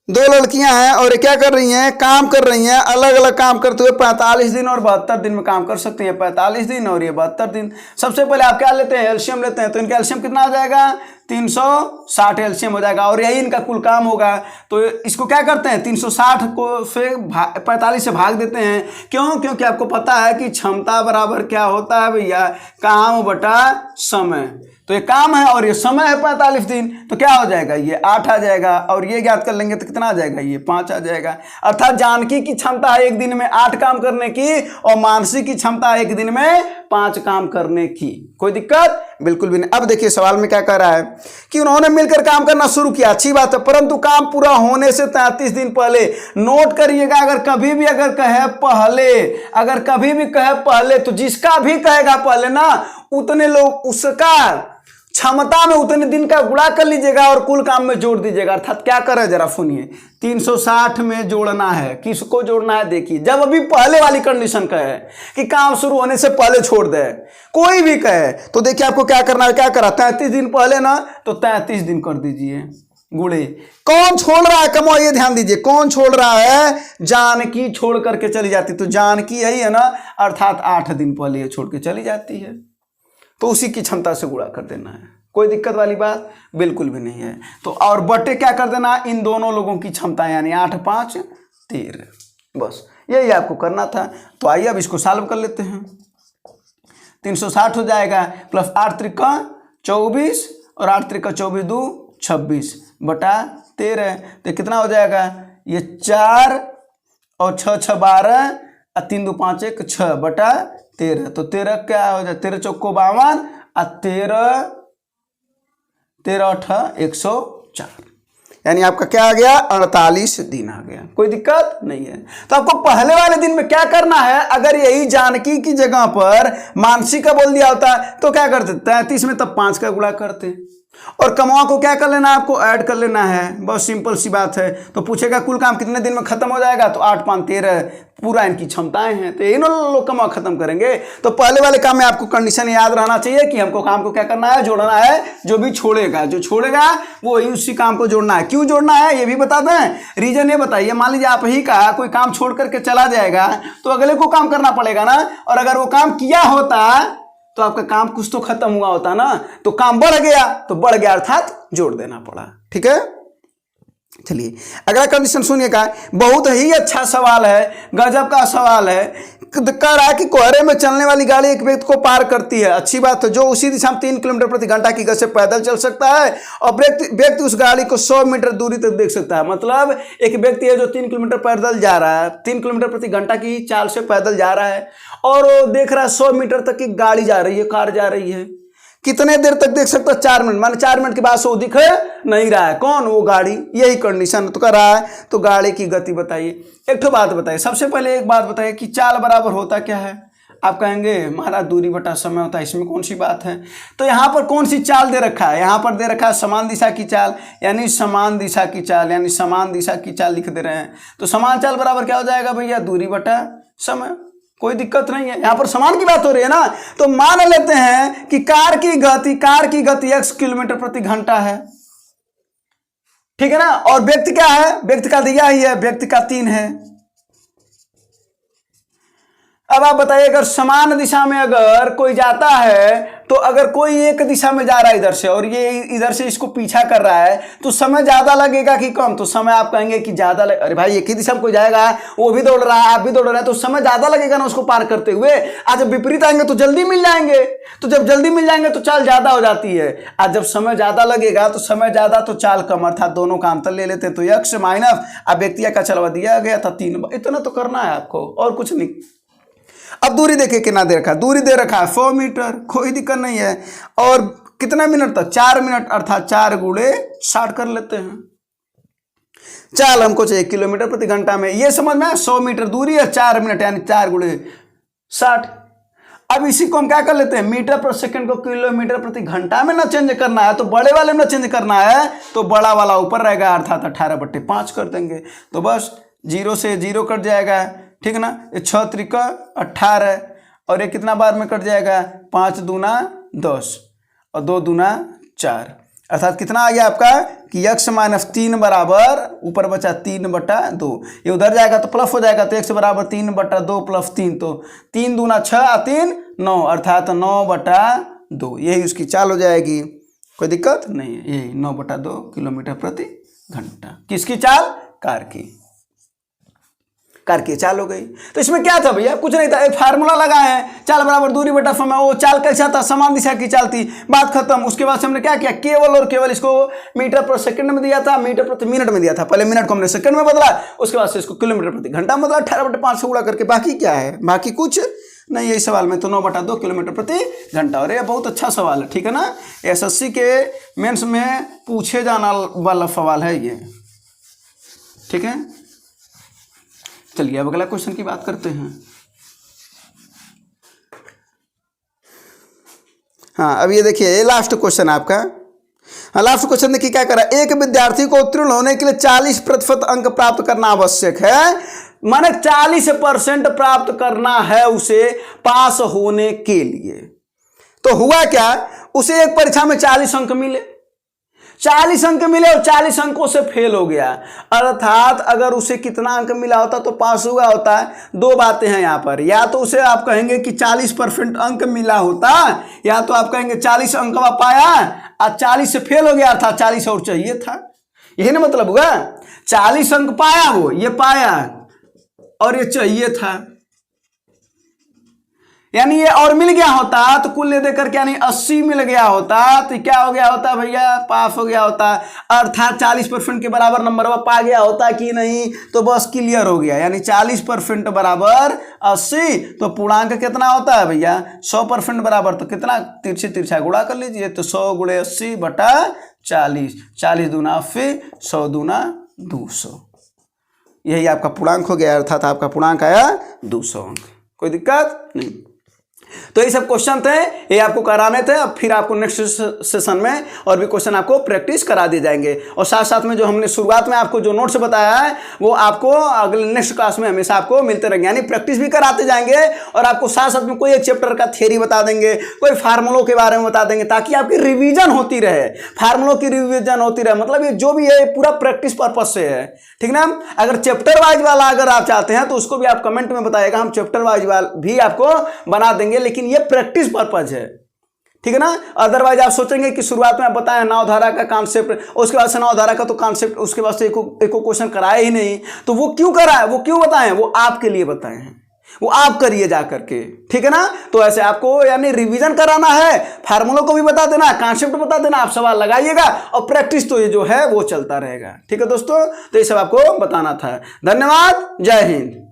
2 लड़कियां हैं, और ये क्या कर रही हैं, काम कर रही हैं, अलग अलग काम करते हुए 45 दिन और 72 दिन में काम कर सकती हैं। 45 दिन और ये 72 दिन। सबसे पहले आप क्या लेते हैं, एलसीएम लेते हैं। तो इनका एलसीएम कितना आ जाएगा, 360 एलसीएम हो जाएगा, और यही इनका कुल काम होगा। तो इसको क्या करते हैं, 360 को से 45 से भाग देते हैं। क्यों, क्योंकि आपको पता है कि क्षमता बराबर क्या होता है भैया, काम बटा समय। तो ये काम है और ये समय है 45 दिन, तो क्या हो जाएगा, ये 8 आ जाएगा, और ये ज्ञात कर लेंगे तो कितना आ जाएगा, ये 5 आ जाएगा। अर्थात जानकी की क्षमता है एक दिन में 8 काम करने की, और मानसी की क्षमता है एक दिन में 5 काम करने की। कोई दिक्कत बिल्कुल भी नहीं। अब देखिए सवाल में क्या कह रहा है कि उन्होंने मिलकर काम करना शुरू किया, अच्छी बात है, परंतु काम पूरा होने से 33 दिन पहले, नोट करिएगा, अगर कभी भी कहे पहले, तो जिसका भी कहेगा पहले ना, उतने लोग उसका क्षमता में उतने दिन का गुणा कर लीजिएगा और कुल काम में जोड़ दीजिएगा। अर्थात क्या कर रहे हैं, जरा सुनिए, 360 में जोड़ना है, किसको जोड़ना है, देखिए, जब अभी पहले वाली कंडीशन कहे कि काम शुरू होने से पहले छोड़ दे, कोई भी कहे, तो देखिए आपको क्या करना है, क्या करा, 33 दिन पहले ना, तो 33 दिन कर दीजिए गुणे। कौन छोड़ रहा है, कमो, ये ध्यान दीजिए, कौन छोड़ रहा है, जानकी छोड़ करके चली जाती, तो जानकी यही है ना, अर्थात 8 दिन पहले ये छोड़ के चली जाती है, तो उसी की क्षमता से गुणा कर देना है। कोई दिक्कत वाली बात बिल्कुल भी नहीं है। तो और बटे क्या कर देना, इन दोनों लोगों की क्षमता, यानी 8 5 13, बस यही आपको करना था। तो आइए अब इसको सॉल्व कर लेते हैं। 360 हो जाएगा, प्लस 8 त्रिका 24, और 8 त्रिका 24 2 26 बटा 13, तो कितना हो जाएगा, ये 4 और 6 6 12, और 3 2 5 1 6 बटा 13, तो 13 क्या हो जाए, 13 चौको 52, और 13 8 104, यानी आपका क्या आ गया, 48 दिन आ गया। कोई दिक्कत नहीं है। तो आपको पहले वाले दिन में क्या करना है, अगर यही जानकी की जगह पर मानसी का बोल दिया होता तो क्या करते, 33 में तब 5 का गुणा करते, और कमवा को क्या कर लेना है, आपको ऐड कर लेना है, बहुत सिंपल सी बात है। तो पूछेगा कुल काम कितने दिन में खत्म हो जाएगा, तो 8 5 13 पूरा इनकी क्षमताएं हैं, तो इन लोग कमवा खत्म करेंगे। तो पहले वाले काम में आपको कंडीशन याद रहना चाहिए कि हमको काम को क्या करना है, जोड़ना है। जो भी छोड़ेगा, जो छोड़ेगा वो ही उसी काम को जोड़ना है। क्यों जोड़ना है ये भी बता दें, रीजन ये बताइए। मान लीजिए आप ही का कोई काम छोड़ करके चला जाएगा, तो अगले को काम करना पड़ेगा ना, और अगर वो काम किया होता तो आपका काम कुछ तो खत्म हुआ होता ना, तो काम बढ़ गया, तो बढ़ गया अर्थात जोड़ देना पड़ा। ठीक है, चलिए अगला कंडीशन सुनिएगा, बहुत ही अच्छा सवाल है, गजब का सवाल है। कह रहा है कि कोहरे में चलने वाली गाड़ी एक व्यक्ति को पार करती है, अच्छी बात है, जो उसी दिशा में 3 किलोमीटर प्रति घंटा की गति से पैदल चल सकता है, और व्यक्ति उस गाड़ी को 100 मीटर दूरी तक देख सकता है। मतलब एक व्यक्ति है जो 3 किलोमीटर पैदल जा रहा है, 3 किलोमीटर प्रति घंटा की चाल से पैदल जा रहा है, और वो देख रहा है 100 मीटर तक की गाड़ी जा रही है, कार जा रही है। कितने देर तक देख सकते हो? 4 मिनट, माने 4 मिनट के बाद सो दिख नहीं रहा है। कौन? वो गाड़ी। यही कंडीशन तो कर रहा है। तो गाड़ी की गति बताइए। एक तो बात बताइए, सबसे पहले एक बात बताइए कि चाल बराबर होता क्या है? आप कहेंगे महाराज दूरी बटा समय होता है, इसमें कौन सी बात है? तो यहाँ पर कौन सी चाल दे रखा है? यहाँ पर दे रखा है समान दिशा की चाल, यानी समान दिशा की चाल, यानी समान दिशा की चाल लिख दे रहे हैं। तो समान चाल बराबर क्या हो जाएगा भैया? दूरी बटा समय। कोई दिक्कत नहीं है, यहाँ पर समान की बात हो रही है ना। तो मान लेते हैं कि कार की गति x किलोमीटर प्रति घंटा है, ठीक है ना। और व्यक्ति क्या है? व्यक्ति का दिया ही है, व्यक्ति का 3 है। अब आप बताइए, अगर समान दिशा में अगर कोई जाता है, तो अगर कोई एक दिशा में जा रहा है इधर से और ये इधर से इसको पीछा कर रहा है, तो समय ज्यादा लगेगा कि कम? तो समय आप कहेंगे कि ज्यादा अरे भाई एक ही दिशा में कोई जाएगा, वो भी दौड़ रहा है, आप भी दौड़ रहे हैं, तो समय ज्यादा लगेगा ना उसको पार करते हुए। आज जब विपरीत आएंगे तो जल्दी मिल जाएंगे, तो जब जल्दी मिल जाएंगे तो चाल ज्यादा हो जाती है। आज जब समय ज्यादा लगेगा तो समय ज्यादा तो चाल कम, अर्थात दोनों का अंतर ले लेते हैं। तो x माइनस अब व्यक्ति का चलवा दिया गया था 3, इतना तो करना है आपको और कुछ नहीं। अब दूरी देखिए कितना दे रखा है? दूरी दे रखा है 100 मीटर, कोई दिक्कत नहीं है। और कितना मिनट तक? 4 मिनट, अर्थात 4 गुणे 60 कर लेते हैं। चाल हमको चाहिए किलोमीटर प्रति घंटा में, ये समझ में? 100 मीटर दूरी है, 4 मिनट, यानी 4 गुणे 60। अब इसी को हम क्या कर लेते हैं? मीटर पर सेकंड को किलोमीटर प्रति घंटा में ना चेंज करना है, तो बड़े वाले में ना चेंज करना है, तो बड़ा वाला ऊपर रहेगा, अर्थात 18/5 कर देंगे। तो बस 0 से 0 कट जाएगा, ठीक है ना। ये 6 त्रिका 18 और ये कितना बार में कट जाएगा? 5 दूना 10 और 2 दूना 4, अर्थात कितना आ गया आपका कि x माइनस 3 बराबर ऊपर बचा 3/2। ये उधर जाएगा तो प्लस हो जाएगा, तो x बराबर 3/2 प्लस 3, तो 3 दूना 6 और 3 9, अर्थात 9/2। यही उसकी चाल हो जाएगी, कोई दिक्कत नहीं है। यही 9/2 किलोमीटर प्रति घंटा। किसकी चाल? कार की चाल हो गई। तो इसमें क्या था भैया? कुछ नहीं था, एक फार्मूला लगा है, चाल बराबर दूरी बटा समय। वो चाल कैसा था? समान दिशा की चाल थी, बात खत्म। उसके बाद से हमने क्या किया? केवल और केवल इसको मीटर पर सेकंड में दिया था, मीटर प्रति मिनट में दिया था। पहले मिनट को हमने सेकंड में बदला, उसके बाद से इसको किलोमीटर प्रति घंटा में बदला, 18/5 से गुणा करके। बाकी क्या है? बाकी कुछ नहीं, यही सवाल में तो 9/2 किलोमीटर प्रति घंटा। और ये बहुत अच्छा सवाल है, ठीक है ना। SSC के मेंस में पूछे जाने वाला सवाल है ये, ठीक है। चलिए अब अगला क्वेश्चन की बात करते हैं। हाँ, अब ये देखिए, ये लास्ट क्वेश्चन आपका। हाँ, लास्ट क्वेश्चन देखिए क्या करा। एक विद्यार्थी को उत्तीर्ण होने के लिए 40% अंक प्राप्त करना आवश्यक है, माने 40% प्राप्त करना है उसे पास होने के लिए। तो हुआ क्या? उसे एक परीक्षा में 40 अंक मिले, 40 अंक मिले और 40 अंकों से फेल हो गया। अर्थात अगर उसे कितना अंक मिला होता तो पास हुआ होता है। दो बातें हैं यहाँ पर, या तो उसे आप कहेंगे कि 40% अंक मिला होता, या तो आप कहेंगे 40 अंक पाया और 40 से फेल हो गया, अर्थात 40 और चाहिए था। यही ना मतलब हुआ। 40 अंक पाया, वो ये पाया और ये चाहिए था, यानी ये और मिल गया होता तो कुल ले देकर क्या नहीं 80 मिल गया होता, तो क्या हो गया होता भैया? पास हो गया होता। अर्थात 40% के बराबर नंबर वो पा गया होता कि नहीं, तो बस क्लियर हो गया। यानी 40% बराबर 80, तो पूर्णांक कितना होता है भैया? 100% बराबर, तो कितना तिरछी तिरछा गुणा कर लीजिए, तो 100 गुणे 80 बटा 40, 40 दूना 80, 100 दूना 200। यही आपका पूर्णांक हो गया, अर्थात आपका पूर्णांक आया 200 अंक। कोई दिक्कत नहीं। तो ये सब क्वेश्चन थे, ये आपको कराने थे। अब फिर आपको नेक्स्ट सेशन में और भी क्वेश्चन आपको प्रैक्टिस करा दिए जाएंगे, और साथ साथ में जो हमने शुरुआत में आपको जो नोट्स बताया है वो आपको अगले नेक्स्ट क्लास में हमेशा आपको मिलते रहेंगे। यानी प्रैक्टिस भी कराते जाएंगे और आपको साथ साथ में कोई एक चैप्टर का थ्योरी बता देंगे, कोई फार्मूलों के बारे में बता देंगे, ताकि आपकी रिविजन होती रहे, फार्मूलों की रिविजन होती रहे। मतलब ये जो भी है पूरा प्रैक्टिस पर्पज से है, ठीक ना। अगर चैप्टर वाइज वाला अगर आप चाहते हैं तो उसको भी आप कमेंट में बताइएगा, हम चैप्टर वाइज वाला भी आपको बना देंगे, लेकिन ये प्रैक्टिस पर्पज है, ठीक है ना। अदरवाइज आप सोचेंगे कि शुरुआत में आप बताएं नावधारा का कॉन्सेप्ट, उसके बाद से नावधारा का तो कॉन्सेप्ट, उसके बाद से एको क्वेश्चन कराया ही नहीं, तो वो क्यों कराया, वो क्यों बताएं? वो आपके लिए बताए हैं, वो आप करिए जा करके, ठीक है ना। तो ऐसे आपको यानी रिवीजन कराना है, फार्मूलों को भी बता देना, कॉन्सेप्ट बता देना, आप सवाल लगाइएगा और प्रैक्टिस तो ये जो है वो चलता रहेगा, ठीक है दोस्तों। तो ये सब आपको बताना था। धन्यवाद, जय हिंद।